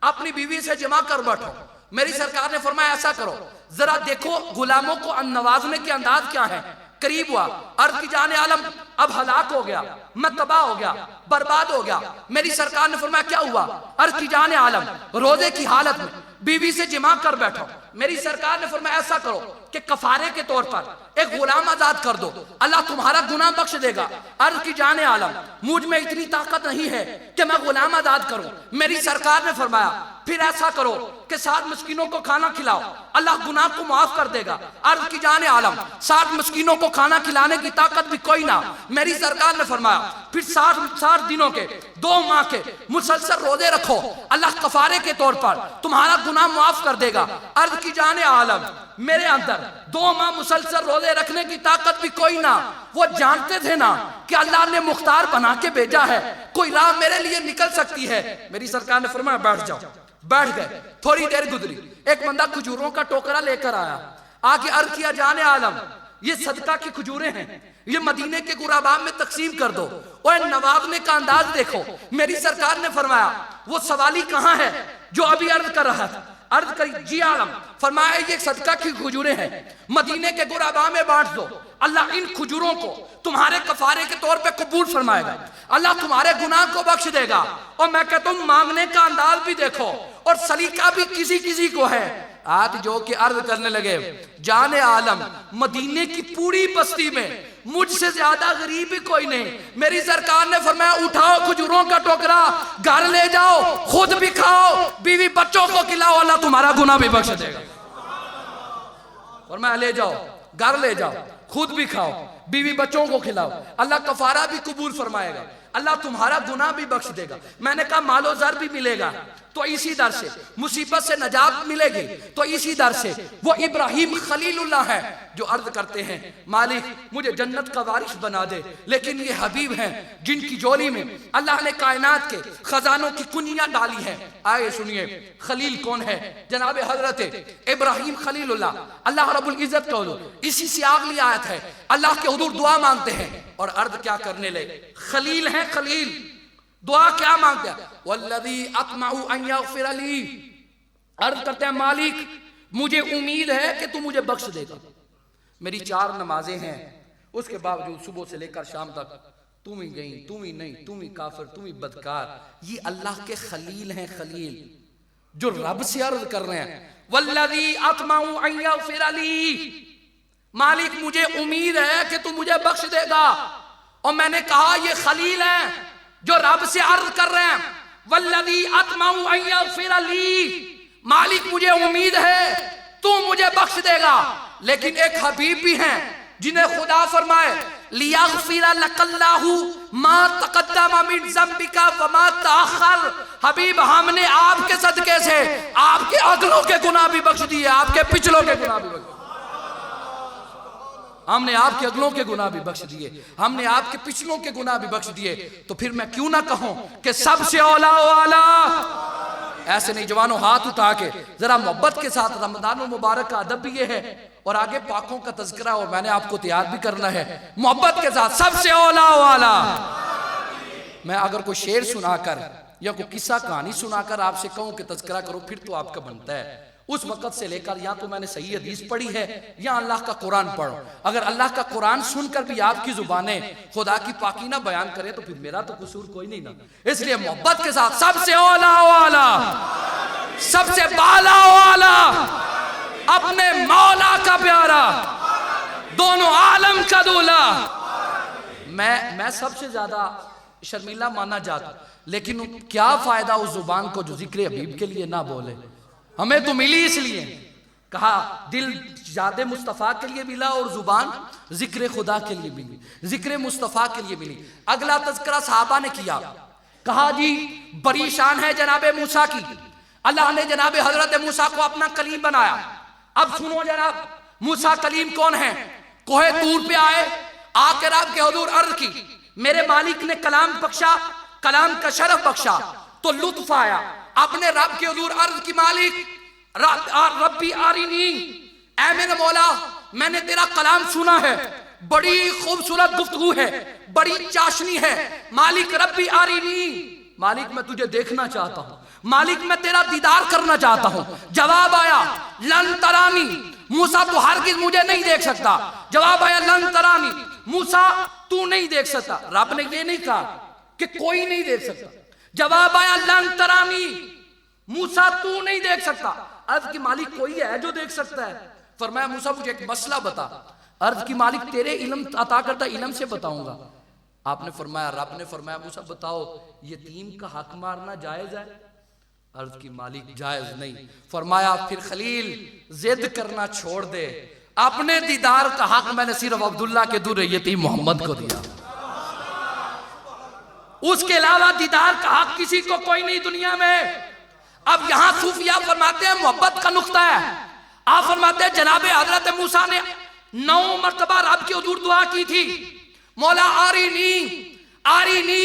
अपनी बीवी से जमा कर बैठा। मेरी सरकार ने फरमाया ऐसा करो, जरा देखो गुलामों को नवाजने के अंदाज क्या है। करीब हुआ, अर्ज की जाने आलम अब हलाक हो गया, मैं तबाह हो गया, बर्बाद हो गया। मेरी सरकार ने फरमाया क्या हुआ? अर्ज की जाने आलम रोजे की हालत में बीवी से जिमा कर बैठो। मेरी सरकार ने फरमाया ऐसा करो कि कफारे के तौर पर एक गुलाम आजाद कर दो, अल्लाह तुम्हारा गुनाह बख्श देगा। अर्ज की जाने आलम मुझ में इतनी ताकत नहीं है कि मैं गुलाम आजाद करूं। मेरी सरकार ने फरमाया फिर ऐसा करो कि 7 मिस्कीनों को खाना खिलाओ, अल्लाह गुनाह को माफ कर देगा। अर्ज की जाने आलम 7 मिस्कीनों को खाना खिलाने की ताकत भी कोई ना। मेरी सरकार ने फरमाया फिर 60 दिनों के 2 माह के मुसलसल रोजे रखो, अल्लाह कफारे के तौर पर तुम्हारा गुनाह माफ कर देगा। अर्ज की जाने आलम मेरे अंदर 2 माह मुसलसल रोजे रखने की ताकत भी कोई ना। वो जानते थे ना कि अल्लाह ने मुख्तार बना के भेजा है, कोई राह मेरे लिए निकल सकती है। मेरी सरकार ने फरमाया बैठ जाओ। बैठ गए। थोड़ी देर गुजरी, एक बंदा खजूरों का टोकरा लेकर आया, आके अर्ज किया जाने आलम ये सदका की खजूरें हैं, ये मदीने के गुराबा में तकसीम कर दो। और नवाबने का अंदाज देखो। मेरी सरकार ने फरमाया वो सवाली कहाँ है जो अभी अर्ज कर रहा था? अर्ज करी जी आलम, फरमाया ये सदका की खजूरें हैं, मदीने के गुराबा में बांट दो, अल्लाह इन खजूरों को तुम्हारे कफारे के तौर पे कबूल फरमाएगा, अल्लाह तुम्हारे गुनाह को बख्श देगा। और मैं कहता हूं मांगने का अंदाज भी देखो और सलीका भी किसी किसी को है। आज जो कि अर्ज करने लगे जाने आलम मदीने की पूरी बस्ती में मुझसे ज्यादा गरीब भी कोई नहीं। मेरी सरकार ने फरमाया उठाओ खजूरों का टोकरा, घर ले जाओ, खुद भी खाओ, बीवी बच्चों को खिलाओ, अल्लाह तुम्हारा गुनाह भी बख्श देगा। फरमाया ले जाओ, घर ले जाओ, खुद भी खाओ, बीवी बच्चों को खिलाओ, अल्लाह कफारा भी कबूल फरमाएगा, अल्लाह तुम्हारा गुनाह भी बख्श देगा। मैंने कहा मालो ज़र भी मिलेगा तो इसी दर से, मुसीबत से नजात मिलेगी तो इसी दर से। वो इब्राहिम खलीलुल्लाह है जो अर्ज करते हैं मालिक मुझे जन्नत का वारिस बना दे, लेकिन ये हबीब हैं जिनकी झोली में अल्लाह ने कायनात के खजानों की कुंजियां डाली हैं। आए सुनिए खलील कौन है? जनाब हजरत इब्राहिम खलीलुल्लाह। अल्लाह रब्बुल इज्जत का हुजूर इसी से अगली आयत है, अल्लाह के हुजूर दुआ मांगते हैं और अर्ज क्या करने लगे? खलील है खलील। दुआ क्या मांगते हैं? वल्लज़ी अत्मउ अन यग़फ़िर ली, अर्ज करते हैं मालिक मुझे उम्मीद है कि तू मुझे बख्श देगा। मेरी 4 नमाजें हैं, उसके बावजूद सुबह से लेकर शाम तक तुम ही गई, तुम ही नहीं, तुम ही काफिर, तुम ही बदकार। ये अल्लाह के खलील हैं, खलील जो रब से अर्ज कर रहे हैं वल्लज़ी अत्मउ अन यग़फ़िर ली, मालिक मुझे उम्मीद है कि तू मुझे बख्श देगा। और मैंने कहा ये खलील हैं जो रब से अर्ज कर रहे हैं वल्लज़ी अत्मउ अन यग़फ़िर ली, मालिक मुझे उम्मीद है तू मुझे बख्श देगा। लेकिन एक हबीब भी हैं जिन्हें खुदा फरमाए लियग़फ़िर लकल्लाहु मा तक़द्दम मिन ज़म्बिका व मा तअख़्ख़र। हबीब हमने आपके सदके से आपके अगलों के गुनाह भी बख्श दिए, आपके पिछलों के गुनाह भी बख्श, हमने आपके अगलों के गुनाह भी बख्श दिए, हमने आपके पिछलों के गुनाह भी बख्श दिए। तो फिर मैं क्यों ना कहूं कि सबसे औला वाला। ऐसे नहीं जवानों हाथ उठा के जरा मोहब्बत के साथ, रमजान मुबारक का अदब भी ये है और आगे पाकों का तज़किरा और मैंने आपको तैयार भी करना है मोहब्बत के साथ। सबसे औला वाला मैं अगर कोई शेर सुनाकर या कोई किस्सा कहानी सुनाकर आपसे कहूं कि तज़किरा करो, फिर तो आपका बनता है। उस वक्त से लेकर या तो मैंने सही हदीस पढ़ी है या अल्लाह का कुरान पढ़ो। अगर अल्लाह का कुरान सुनकर भी आपकी जुबानें खुदा की पाकी ना बयान करें तो फिर मेरा तो कसूर कोई नहीं ना। इसलिए मोहब्बत के साथ सबसे औला वाला, सबसे बाला वाला, अपने मौला का प्यारा, दोनों आलम का दूल्हा, मैं सबसे ज्यादा शर्मिला माना जाता, लेकिन क्या फायदा उस जुबान को जो जिक्र हबीब के लिए ना बोले। हमें तो मिली इसलिए, कहा दिल याद मुस्तफ़ा के लिए मिला और जुबान जिक्र खुदा के लिए मिली, जिक्र मुस्तफ़ा के लिए मिली। अगला तज़किरा सहाबा ने किया, कहा जी बड़ी शान है जनाबे मूसा की, अल्लाह ने जनाबे हजरत मूसा को अपना कलीम बनाया। अब सुनो जनाब, मूसा कलीम कौन है? कोहे तूर पे आए, आकर आपके हुजूर अर्ज की, मेरे मालिक ने कलाम बख्शा, कलाम का शरफ बख्शा, तो लुत्फ आया। अपने रब के हुजूर अर्ज की, मालिक रब्बी आरिनी, ऐ मेरे मौला मैंने तेरा कलाम सुना है, बड़ी खूबसूरत गुफ्तगू है, बड़ी चाशनी है। मालिक रब्बी आरिनी, मालिक मैं तुझे देखना चाहता हूं, मालिक मैं तेरा दीदार करना चाहता हूं। जवाब आया लन तरानी, मूसा तू हरगिज मुझे नहीं देख सकता। जवाब आया लन तरानी, मूसा तू नहीं देख सकता। रब ने ये नहीं कहा कि कोई नहीं देख सकता। जवाब आया लन तरानी, मूसा तू नहीं देख सकता। अर्ज की मालिक कोई है जो देख सकता है? फरमाया मूसा मुझे एक मसला बता। अर्ज की मालिक तेरे इल्म अता करता इल्म से बताऊंगा। आपने फरमाया, रब ने फरमाया मूसा बताओ यतीम का हक मारना जायज है? अर्ज की मालिक जायज नहीं। फरमाया फिर खलील जिद करना छोड़ दे, अपने दीदार का हक मैंने सिर्फ अब्दुल्ला के दूर यतीम मोहम्मद को दिया, उसके अलावा दीदार का हक किसी को कोई नहीं दुनिया में। अब यहां सूफिया फरमाते हैं मोहब्बत का नुक्ता है। आप फरमाते हैं जनाबे हजरत मूसा ने 9 मरतबा रब की हुजूर दुआ की थी, मौला आरिनी आरिनी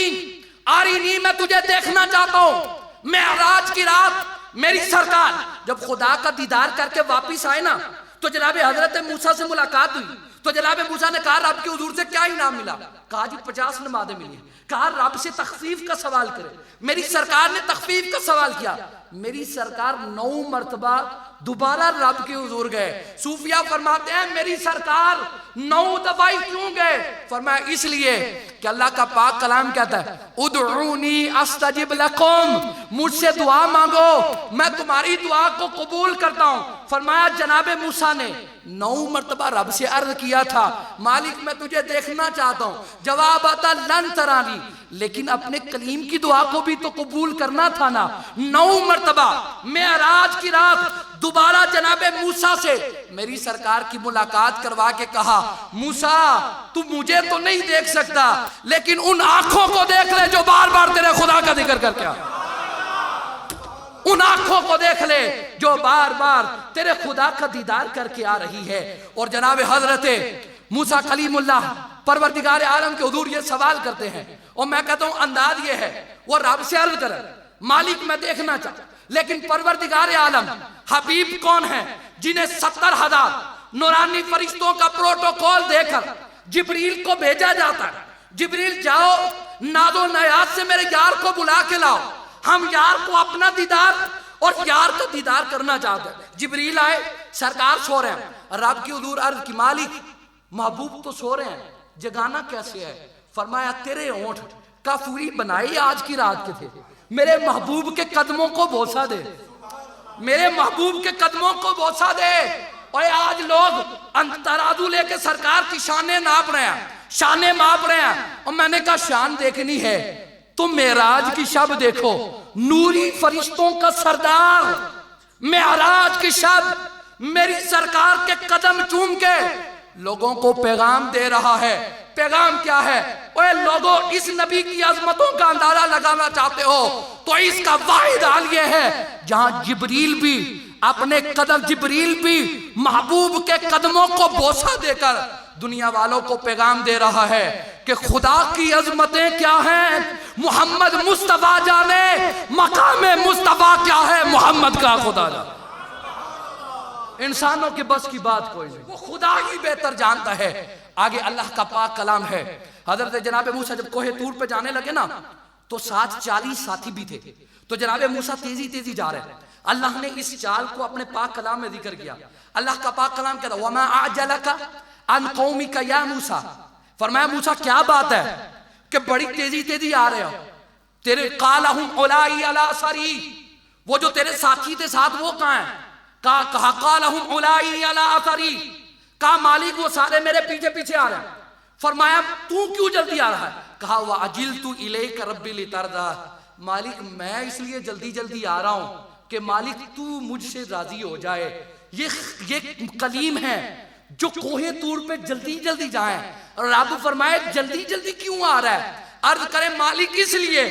आरिनी, मैं तुझे देखना चाहता हूं। मेराज की रात मेरी सरकार जब खुदा का दीदार करके वापिस आए ना, तो जनाबे हजरत मूसा से मुलाकात हुई। तो जनाबे मूसा ने कहा रब के हुजूर से क्या इनाम मिला? कहा जी 50 नमाज़ें मिली। कहा रब से तखफीफ का सवाल करे। मेरी सरकार ने तखफीफ का सवाल किया। मेरी सरकार 9 मरतबा दोबारा रब के हुजूर गए। सूफिया फरमाते हैं मेरी सरकार 9 दफा क्यों गए? फरमाया इसलिए कि अल्लाह का पाक कलाम कहता है उदऊनी अस्तजिब लकुम, मुझसे दुआ मांगो मैं तुम्हारी दुआ को कबूल करता हूं। फरमाया जनाबे मूसा ने 9 मरतबा रब से अर्ज किया था, मालिक मैं तुझे देखना चाहता हूं। जवाब आता लन तरानी, लेकिन अपने कलीम की दुआ को भी तो कबूल करना था ना। 9 मरतबा मेराज की रात दोबारा जनाबे मूसा से मेरी सरकार की मुलाकात करवा के कहा मूसा तू मुझे तो नहीं देख सकता, लेकिन उन आंखों को देख ले जो बार बार तेरे खुदा का जिक्र करके आ, उन आंखों को देख ले जो बार बार तेरे खुदा का दीदार करके आ रही है। और जनाबे हजरते मूसा कलीमुल्लाह परवरदिगार आलम के हुजूर ये सवाल करते हैं, और मैं कहता हूं अंदाज ये है वो रब से अर्ज करे मालिक मैं देखना चाहता, लेकिन परवरदिगार आलम हबीब कौन है जिन्हें 70,000 नूरानी फरिश्तों का प्रोटोकॉल देकर जिब्रील को भेजा जाता है। जिब्रील जाओ नादो नयात से मेरे यार को बुला के लाओ, हम यार को अपना दीदार और यार का दीदार करना चाहते हैं। जिब्रील आए, सरकार सो रहे हैं। रब की हुजूर अर्ज की मालिक महबूब तो सो रहे हैं, जगाना कैसे है? फरमाया तेरे होंठ काफूरी बनाए आज की रात के थे, मेरे महबूब के कदमों को बोसा दे, मेरे महबूब के कदमों को बोसा दे। और आज लोग तराजू लेके सरकार की शानें नाप रहे हैं, शानें माप रहे हैं। और मैंने कहा शान देखनी है तो मेराज की शब देखो, नूरी फरिश्तों का सरदार मेराज की शब मेरी सरकार के कदम चूम के लोगों को पैगाम दे रहा है। पैगाम क्या है? ओए लोगों इस नबी की अजमतों का अंदाजा लगाना चाहते हो तो इसका वाहिद हाल ये है जहां जिब्रील भी अपने कदम, जिब्रील भी महबूब के कदमों को बोसा देकर दुनिया वालों को पैगाम दे रहा है कि खुदा की अजमतें क्या हैं मोहम्मद मुस्तफा जाने, मकामे मुस्तफा क्या है मोहम्मद का खुदा जाने। इंसानों के बस की बात कोई नहीं, वो खुदा ही बेहतर जानता है। आगे अल्लाह का पाक कलाम है। हजरत जनाब मूसा जब कोहे तूर पे जाने लगे ना, तो साथ 40 साथी भी थे। तो जनाबे मूसा तेजी तेजी जा रहे हैं। अल्लाह ने इस चाल को अपने पाक कलाम में जिक्र किया। अल्लाह का पाक कलाम कहता वमा अजलका अन कौमिका या मूसा, फरमाया मूसा क्या बात है कि बड़ी तेजी तेजी आ रहे हो, तेरे कालहुम उलाई अला असरी, वो जो तेरे साथी थे साथ वो कहां है? कहा कालहुम उलाई अला असरी, कहा मालिक वो सारे मेरे पीछे पीछे आ रहे हैं। फरमाया तू क्यों जल्दी आ रहा है? कहा वह अजिलतु इलैका रब्बी लितरदा, मालिक मैं इसलिए जल्दी जल्दी आ रहा हूं कि मालिक तू मुझसे राजी हो जाए। ये कलीम है जो कोहे तूर पे जल्दी जल्दी जाए। और रब फरमाए जल्दी जल्दी क्यों आ रहा है? अर्ज करे मालिक इसलिए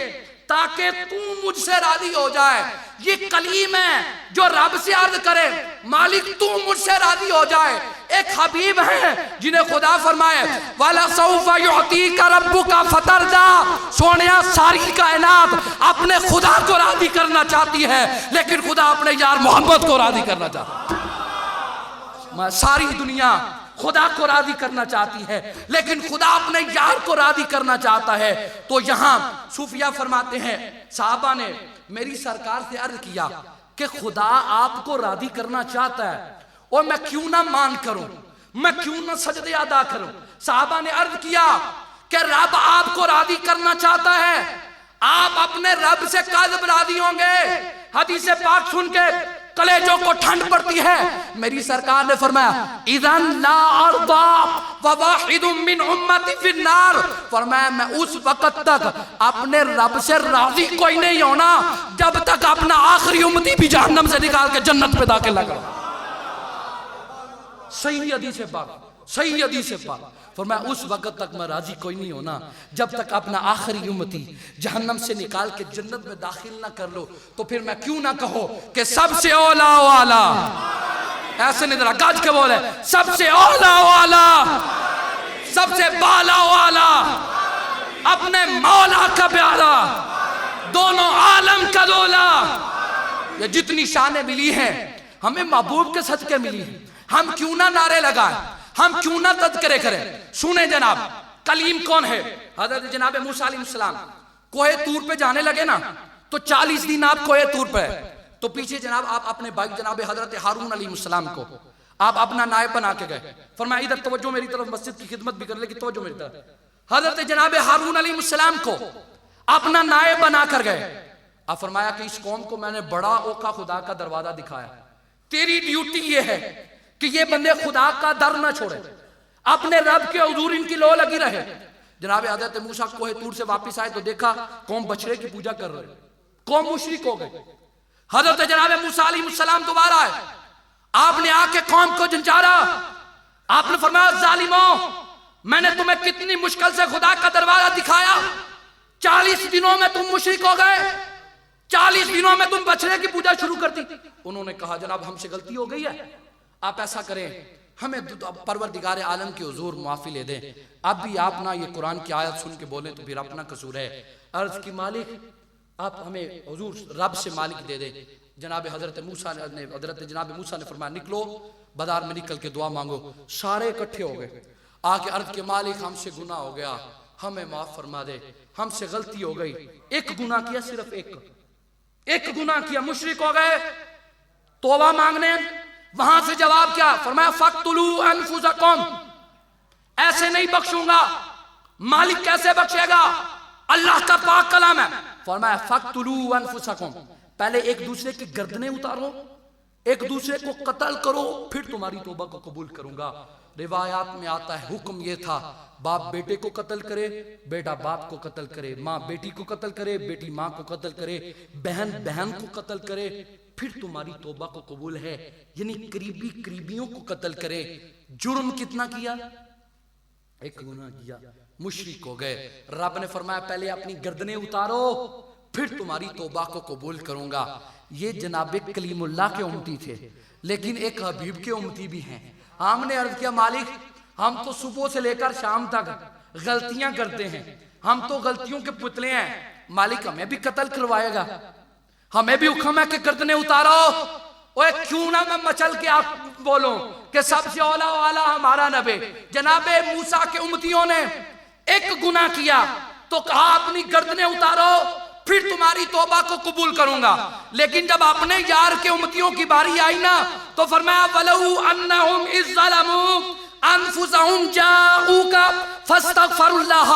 ताकि तू मुझसे राजी हो जाए। ये कलीम है जो रब से अर्ज करे मालिक तू मुझसे राजी हो जाए। एक हबीब है जिन्हें खुदा फरमाए वाला सौफा युअतीका रब्बुका फतरदा, सोनिया सारी कायनात अपने खुदा को राजी करना चाहती है, लेकिन खुदा अपने यार मोहम्मद को राजी करना चाहता है। सारी दुनिया खुदा को राजी करना चाहती है, लेकिन खुदा अपने यार को राजी करना चाहता है। तो यहां सूफिया फरमाते हैं साहबा ने मेरी सरकार से अर्ज किया कि खुदा आपको राजी करना चाहता है और मैं क्यों ना मान करूं, मैं क्यों ना सजदे अदा करूं। साहबा ने अर्ज किया कि रब आपको राजी करना चाहता है, आप अपने रब से कब राजी होंगे? हदीस पाक सुन के कलेजों को ठंड पड़ती है। मेरी सरकार ने फरमाया इज़न ला अर्दा व वाहिदुम मिन उम्मती फिन्नार, फरमाया मैं उस वक्त तक अपने रब से राजी कोई नहीं होना जब तक अपना आखिरी उम्मती भी जहन्नम से निकाल के जन्नत में दाखिल न करो। सही हदीस पाक, सही हदीस पाक। फरमाया उस वक्त तक मैं राजी कोई नहीं होना जब तक अपना आखिरी उम्मती जहन्नम से निकाल के जन्नत में दाखिल ना कर लो। तो फिर मैं क्यों ना कहो कि सबसे औला वाला, ऐसे नहीं जरा गज के बोले, सबसे औला वाला, सबसे बाला वाला, अपने मौला का प्यारा, दोनों आलम का दोला। ये जितनी शानें मिली हैं हमें महबूब के सदके मिली हैं। हम क्यों ना नारे लगाएं, हम क्यों ना तज़किरे करें। सुने जनाब कलीम कौन है? हज़रत जनाब मूसा अलैहिस्सलाम कोहे तूर पे जाने लगे ना, तो 40 दिन आप कोहे तूर पे, तो पीछे जनाब आप अपने भाई जनाब हज़रत हारून अलैहिस्सलाम को आप अपना नायब बना के गए। फरमाया इधर तवज्जो मेरी तरफ, मस्जिद की खिदमत भी कर लेगी, तवज्जो मेरी तरफ। हज़रत जनाब हारून अलैहिस्सलाम को अपना नायब बना कर गए। अब फरमाया कि इस कौम को मैंने बड़ा औखा खुदा का दरवाजा दिखाया, तेरी ड्यूटी ये है कि ये बंदे खुदा का दर ना छोड़े, अपने रब के हुजूर इनकी लो लगी रहे। जनाब हज़रत मूसा कोहे तूर से वापस आए तो देखा कौम बछड़े की पूजा कर रहे, कौम मुशरिक हो गई। हज़रत जनाब मूसा अलैहिस्सलाम दोबारा आए, आपने आके कौम को झंझारा, आपने फरमाया जालिमों मैंने तुम्हें कितनी मुश्किल से खुदा का दरवाजा दिखाया, 40 दिनों में तुम मुशरिक हो गए, 40 दिनों में तुम बछड़े की पूजा शुरू कर दी। उन्होंने कहा जनाब हमसे गलती हो गई है, आप ऐसा करें हमें परवरदिगार आलम के हुजूर माफी ले दें, अब भी आप ना ये कुरान की आयत सुन के बोलें तो फिर अपना कसूर है। अर्ज की मालिक आप हमें हुजूर रब से मालिक दे दें। जनाब हजरत मूसा ने फरमाया निकलो बाजार में, निकल के दुआ मांगो। सारे इकट्ठे हो गए, आके अर्ज के मालिक हमसे गुनाह हो गया, हमें माफ फरमा दे, हमसे गलती हो गई। एक गुनाह किया, सिर्फ एक गुनाह किया, मुशरिक हो गए। तौबा मांगने वहां से जवाब क्या? फरमाया फक्तुलू अनफुसकुम, ऐसे नहीं बख्शूंगा। मालिक कैसे बख्शेगा? अल्लाह का पाक कलाम है। फरमाया फक्तुलू अनफुसकुम, पहले एक दूसरे की गर्दनें उतारो, एक दूसरे को कत्ल करो, फिर तुम्हारी तौबा को कबूल करूंगा। रिवायात में आता है हुक्म यह था बाप बेटे को कत्ल करे, बेटा बाप को कत्ल करे, माँ बेटी को कत्ल करे, बेटी माँ को कत्ल करे, बहन बहन को कत्ल करे, फिर तुम्हारी तौबा को कबूल है। यानी करीबी करीबियों को कत्ल करे। जुर्म कितना किया? एक गुनाह किया, मुशरिक हो गए। रब ने फरमाया पहले अपनी गर्दनें उतारो, फिर तुम्हारी तौबा को कबूल करूंगा। ये जनाब कलीमुल्लाह के उम्मती थे, लेकिन एक हबीब के उम्मती भी हैं। हमने अर्ज किया मालिक हम तो सुबह से लेकर शाम तक गलतियां करते हैं, हम तो गलतियों के पुतले हैं। मालिक हमें भी कत्ल करवाएगा, हमें भी हुक्म है कि गर्दनें उतारो। ओए क्यों ना मैं मचल के आप बोलो कि सबसे औला वाला हमारा नबी। जनाबे मूसा के उम्मतियों ने एक गुनाह किया, तो कहा अपनी गर्दनें उतारो, फिर तुम्हारी तौबा को कबूल करूंगा। लेकिन जब अपने यार के उम्मतियों की बारी आई ना, तो फरमाया वलऊ अन्नहुम इज़्ज़लमू अनफुसहुम जाऊका फस्तगफरुल्लाह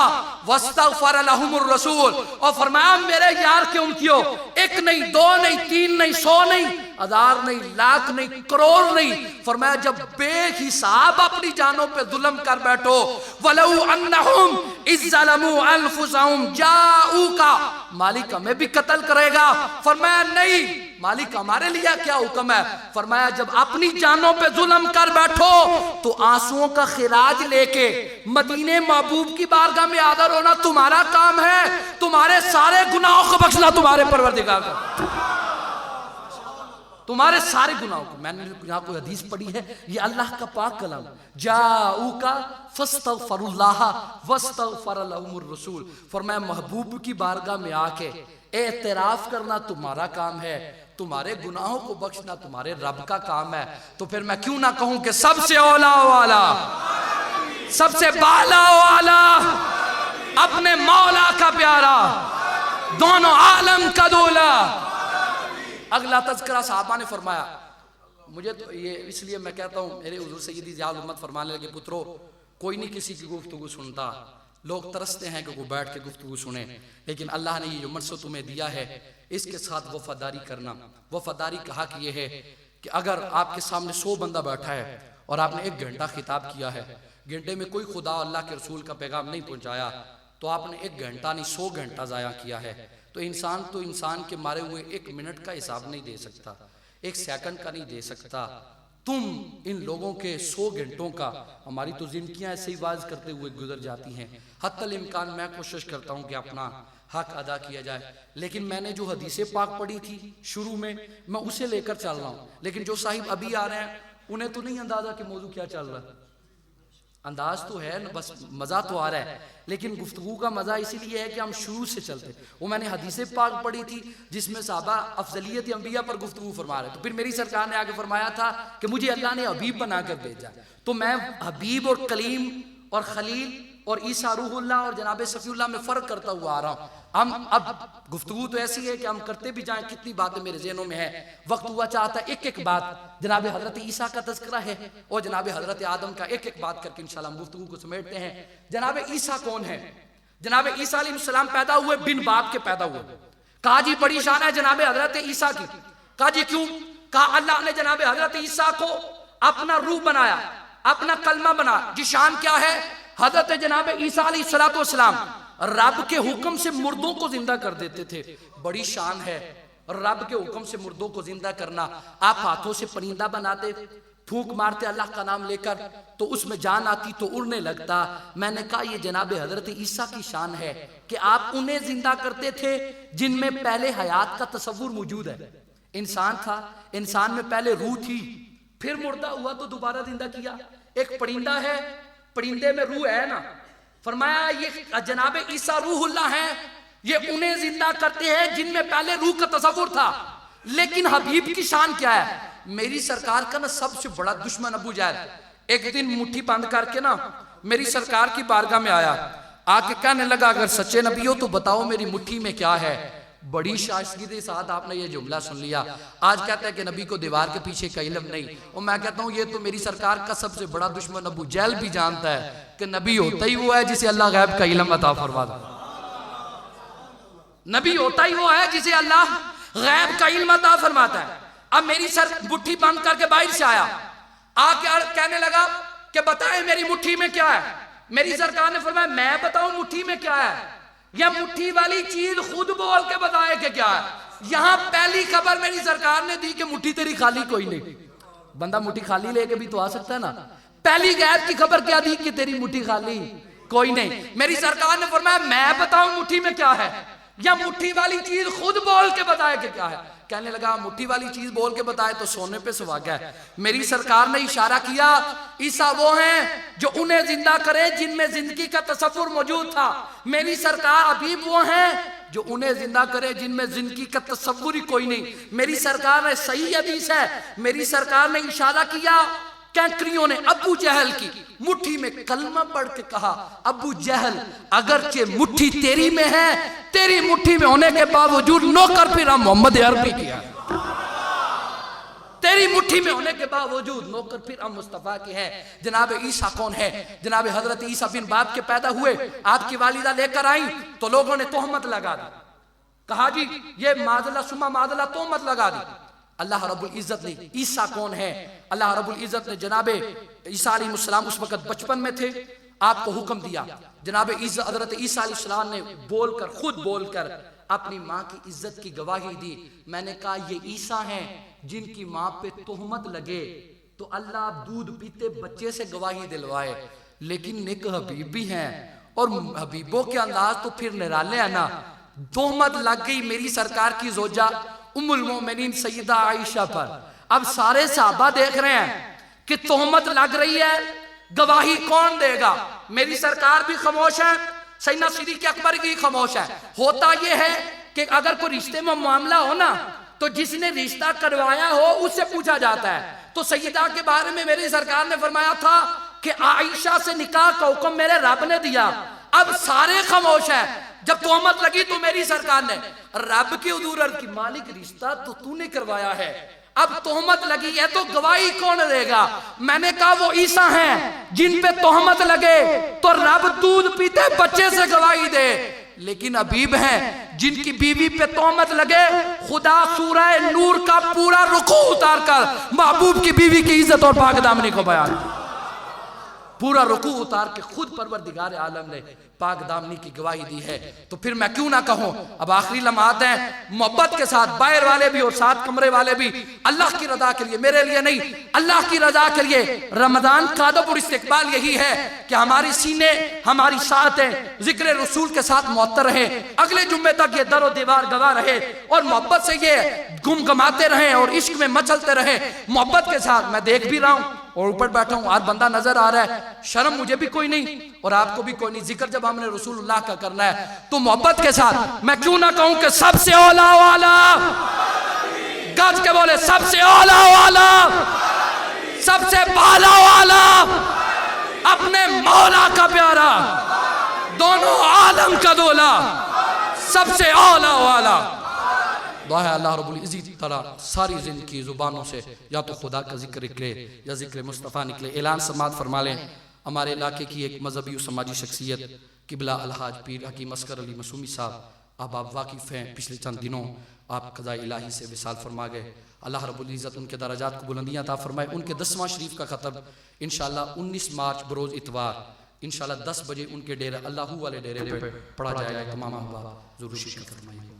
वस्तगफर लहुमुर रसूल। और फरमाया मेरे यार के उम्मतियों, एक नहीं, दो नहीं, तीन नहीं, 100 नहीं, 1000 नहीं, लाख नहीं, करोड़ नहीं, फरमाया जब बेहिसाब अपनी जानों पे जुल्म कर बैठो, वलऊ अन्नहुम इज़्ज़लमू अनफुसहुम जाऊका, मालिक हमें भी कत्ल करेगा। फरमाया नहीं, मालिक हमारे लिए क्या हुक्म है? फरमाया जब अपनी जानों पे जुल्म कर बैठो तो आंसुओं का खिराज लेके मदीने महबूब की बारगाह में हाज़िर होना तुम्हारा काम है। तुम्हारे सारे गुनाहों को बख्शना तुम्हारे परवरदिगार का, तुम्हारे सारे गुनाहों को। मैंने यहाँ कोई हदीस पढ़ी है, ये अल्लाह का पाक कलाम, जाऊका फस्तगफरुल्लाह वस्तगफर लहुमुर रसूल। फरमाया महबूब की बारगाह में आके एतराफ करना तुम्हारा काम है, तुम्हारे गुनाहों को बख्शना तुम्हारे रब का काम है। तो फिर मैं क्यों ना कहूं कि सबसे औला वाला, सबसे बाला वाला, अपने मौला का प्यारा, दोनों आलम का दूल्हा। अगला तज़किरा साहबा ने फरमाया, मुझे तो ये इसलिए मैं कहता हूँ, मेरे हुज़ूर सय्यदी ज़ियाउल उम्मत फरमाने लगे, पुत्रो कोई नहीं किसी की गुफ्तगू सुनता, लोग तरसते हैं कि वो बैठ के गुफ्तगू सुने, लेकिन अल्लाह ने ये जो मनसब तुम्हें दिया है इसके साथ वफादारी करना। वफादारी का हक ये है कि अगर आपके सामने 100 बंदा बैठा है और आपने 1 घंटा खिताब किया है, घंटे में कोई खुदा अल्लाह के रसूल का पैगाम नहीं पहुंचाया, तो आपने 1 घंटा नहीं 100 घंटा ज़ाया किया है। तो इंसान के मारे हुए 1 मिनट का हिसाब नहीं दे सकता, 1 सेकंड का नहीं दे सकता। तुम इन लोगों के 100 घंटों का, हमारी तो जिंदगियां ऐसे ही वाज करते हुए गुजर जाती हैं। हत्तल इम्कान मैं कोशिश करता हूं कि अपना हक अदा किया जाए, लेकिन मैंने जो हदीसे पाक पढ़ी थी शुरू में, मैं उसे लेकर चल रहा हूं। लेकिन जो साहिब अभी आ रहे हैं उन्हें तो नहीं अंदाजा कि मौजू क्या चल रहा है। अंदाज तो है न, बस मज़ा तो आ रहा है, लेकिन गुफ्तगू का मज़ा इसीलिए है कि हम शुरू से चलते। वो मैंने हदीसे पाक पढ़ी थी जिसमें साहबा अफजलियत अंबिया पर गुफ्तगू फरमा रहे, तो फिर मेरी सरकार ने आगे फरमाया था कि मुझे अल्लाह ने हबीब बनाकर भेजा, तो मैं हबीब और कलीम और खलील और ईसा रूहुल्लाह और जनाब सफ़ीउल्लाह में फ़र्क करता हुआ आ रहा हूँ। हम अब गुफ्तगू तो ऐसी है कि हम करते भी जाएं, कितनी बातें मेरे ज़हनों में है, वक्त हुआ चाहता है एक एक बात। जनाब हज़रत ईसा का तज़किरा है और जनाब हज़रत आदम का, एक एक बात करके इंशाल्लाह हम गुफ्तगू को समेटते हैं। जनाब ईसा कौन है? जनाब ईसा अलैहिस्सलाम पैदा हुए बिन बाप के पैदा हुए। कहा जी बड़ी शान है जनाब हज़रत ईसा की। कहा जी क्यों? कहा अल्लाह ने जनाब हज़रत ईसा को अपना रूह बनाया, अपना कलमा बनाया। जी शान क्या है? हज़रत जनाब ईसा अलैहिस्सलाम रब के हुक्म से मुर्दों को जिंदा कर देते थे। बड़ी शान है रब के हुक्म से मुर्दों को जिंदा करना। आप हाथों से परिंदा बनाते, फूंक मारते अल्लाह का नाम लेकर, तो उसमें जान आती तो उड़ने लगता। मैंने कहा ये जनाब हज़रत ईसा की शान है कि आप उन्हें जिंदा करते थे जिनमें पहले हयात का तसव्वुर मौजूद है। इंसान था, इंसान में पहले रूह थी, फिर मुर्दा हुआ तो दोबारा जिंदा किया। एक परिंदा है, परिंदे में रूह है ना, फरमाया ये जनाब ईसा रूहुल्लाह हैं, ये उन्हें जिंदा करते हैं जिनमें पहले रूह का तसव्वुर था। लेकिन हबीब की शान क्या है? मेरी सरकार का ना सबसे बड़ा दुश्मन अबू जहल एक दिन मुट्ठी बंद करके ना मेरी सरकार की बारगाह में आया, आके कहने लगा अगर सच्चे नबी हो तो बताओ मेरी मुट्ठी में क्या है। बड़ी शाइस्तगी के साथ आपने ये जुमला सुन लिया। आज कहता है कि नबी को दीवार के पीछे का इल्म नहीं, और मैं कहता हूँ ये तो मेरी सरकार का सबसे बड़ा दुश्मन अबू जहल भी जानता है कि नबी होता ही वो है जिसे अल्लाह गैब का इल्म अता फरमाता। नबी होता ही वो है जिसे अल्लाह गैब का इल्म अता फरमाता है। अब मेरी सर मुट्ठी बंद करके बाहर से आया, आके कहने लगा कि बताए मेरी मुट्ठी में क्या है। मेरी सरकार ने फरमाया मैं बताऊं मुट्ठी में क्या है, या मुट्ठी वाली चीज खुद बोल के बताए कि क्या है। यहां पहली खबर मेरी सरकार ने दी कि मुट्ठी तेरी खाली कोई नहीं। बंदा मुट्ठी खाली लेके भी तो आ सकता है ना। पहली गैब की खबर क्या दी कि तेरी मुट्ठी खाली कोई नहीं। मेरी सरकार ने फरमाया मैं बताऊं मुट्ठी में क्या है, या मुट्ठी वाली चीज खुद बोल के बताए कि क्या है। कहने लगा मुट्ठी वाली चीज बोल के बताए तो सोने पे सुहागा है। मेरी सरकार ने इशारा किया ईसा वो हैं जो उन्हें जिंदा करे जिनमें जिंदगी का तसव्वुर मौजूद था। मेरी सरकार अभी वो हैं जो उन्हें जिंदा करे जिनमें जिंदगी का तसव्वुर ही कोई नहीं। मेरी सरकार ने, सही हदीस है, मेरी सरकार ने इशारा किया कैंकरियों ने अबू जहल की मुट्ठी में कलमा पढ़ के कहा, अबू जहल अगरचे मुट्ठी तेरी में है, तेरी मुट्ठी में होने के बावजूद नौकर फिर मोहम्मद अरबी किया। तेरी मुट्ठी में होने के बावजूद नौकर फिर मुस्तफा के हैं। जनाब ईसा कौन है? जनाब हजरत ईसा बिन बाप के पैदा हुए, आपकी वालिदा लेकर आई तो लोगों ने तोहमत लगा दी, कहा जी ये मादला सुमा मादला तोहमत लगा दी। अल्लाह रब्बुल इज्जत ने, ईसा कौन है? अल्लाह रब्बुल इज्जत ने जनाबे ईसा अलैहिस्सलाम उस वक्त बचपन में थे, आपको हुक्म दिया। जनाबे हजरत ईसा अलैहिस्सलाम ने बोलकर, खुद बोलकर अपनी माँ की इज्जत की गवाही दी। मैंने कहा ये ईसा हैं जिनकी माँ पे तोहमत लगे तो अल्लाह दूध पीते बच्चे से गवाही दिलवाए, लेकिन नेक हबीब भी हैं और हबीबों के अंदाज तो फिर निराले हैं ना। तोहमत लग गई मेरी सरकार की जोजा उम्मुल मोमिनीन सैयदा आयशा पर। अब सारे सहाबा देख रहे हैं कि तोहमत लग रही है, गवाही कौन देगा? मेरी सरकार भी खामोश है, सैयदना सिद्दीक़ अकबर भी खामोश है। होता यह है कि अगर कोई रिश्ते में मामला हो ना तो जिसने रिश्ता करवाया हो उससे पूछा जाता है। तो सैयदा के बारे में मेरी सरकार ने फरमाया था कि आयशा से निकाह का हुक्म मेरे रब ने दिया। अब सारे खामोश है। जब तोहमत लगी तो मेरी सरकार ने रब के हुजूर अर्ज़ की, मालिक रिश्ता तो तूने करवाया है, अब तोहमत लगी है तो गवाही कौन देगा? मैंने कहा वो ईसा हैं जिन पे तोहमत लगे तो रब दूध पीते बच्चे से गवाही दे, लेकिन हबीब हैं जिनकी बीवी पे तोहमत लगे खुदा सूरह नूर का पूरा रुकू उतार कर महबूब की बीवी की इज्जत और पाकदामनी को बयान, पूरा रुकू उतार के खुद परवरदिगार आलम ने पाक दामनी की गवाही दी है। तो फिर मैं क्यों ना कहूं, अब आखिरी लम्हात हैं, मोहब्बत के साथ बाहर वाले भी और साथ कमरे वाले भी अल्लाह की रजा के लिए, मेरे लिए नहीं अल्लाह की रजा के लिए रमजान का अदब और इस्तिकबाल यही है कि हमारी सीने हमारी साथें जिक्र रसूल के साथ मुअत्तर रहे, अगले जुम्मे तक ये दर और दीवार गवाह रहे और मोहब्बत से ये गुमगमाते रहे और इश्क में मचलते रहे। मोहब्बत के साथ मैं देख भी रहा हूं और ऊपर बैठा हूं, हर बंदा नजर आ रहा है, शर्म मुझे भी कोई नहीं और आपको भी कोई नहीं। जिक्र जब हमने रसूलुल्लाह का करना है तो मोहब्बत के साथ मैं क्यों ना कहूं कि सबसे औला वाला, गज के बोले सबसे औला वाला, सबसे बाला वाला, अपने मौला का प्यारा, दोनों आलम का दोला, सबसे औला वाला। दुआ है अल्लाह रब्बुल इज़्ज़त तरह सारी जिंदगी जुबानों से या तो खुदा का जिक्र निकले या जिक्र मुस्तफ़ा निकले। ऐलान समात फरमा लें, हमारे इलाके की एक मजहबी और समाजी शख्सियत किबला अलहाज पीर हकीम अस्कर अली मसूमी साहब, अब आप वाकिफ़ हैं, पिछले चंद दिनों आप क़ज़ा इलाही से विसाल फरमा गए। अल्लाह रब्बुल इज़्ज़त उनके दराजात को बुलंदियाँ अता फरमाए। उनके 10वां शरीफ का ख़त्म इंशाअल्लाह 19 मार्च बरोज़ इतवार इंशाअल्लाह 10 बजे उनके डेरे अल्लाहू वाले डेरे पे पढ़ा जाएगा। तमाम अहबाब ज़रूर शिरकत फरमाइए।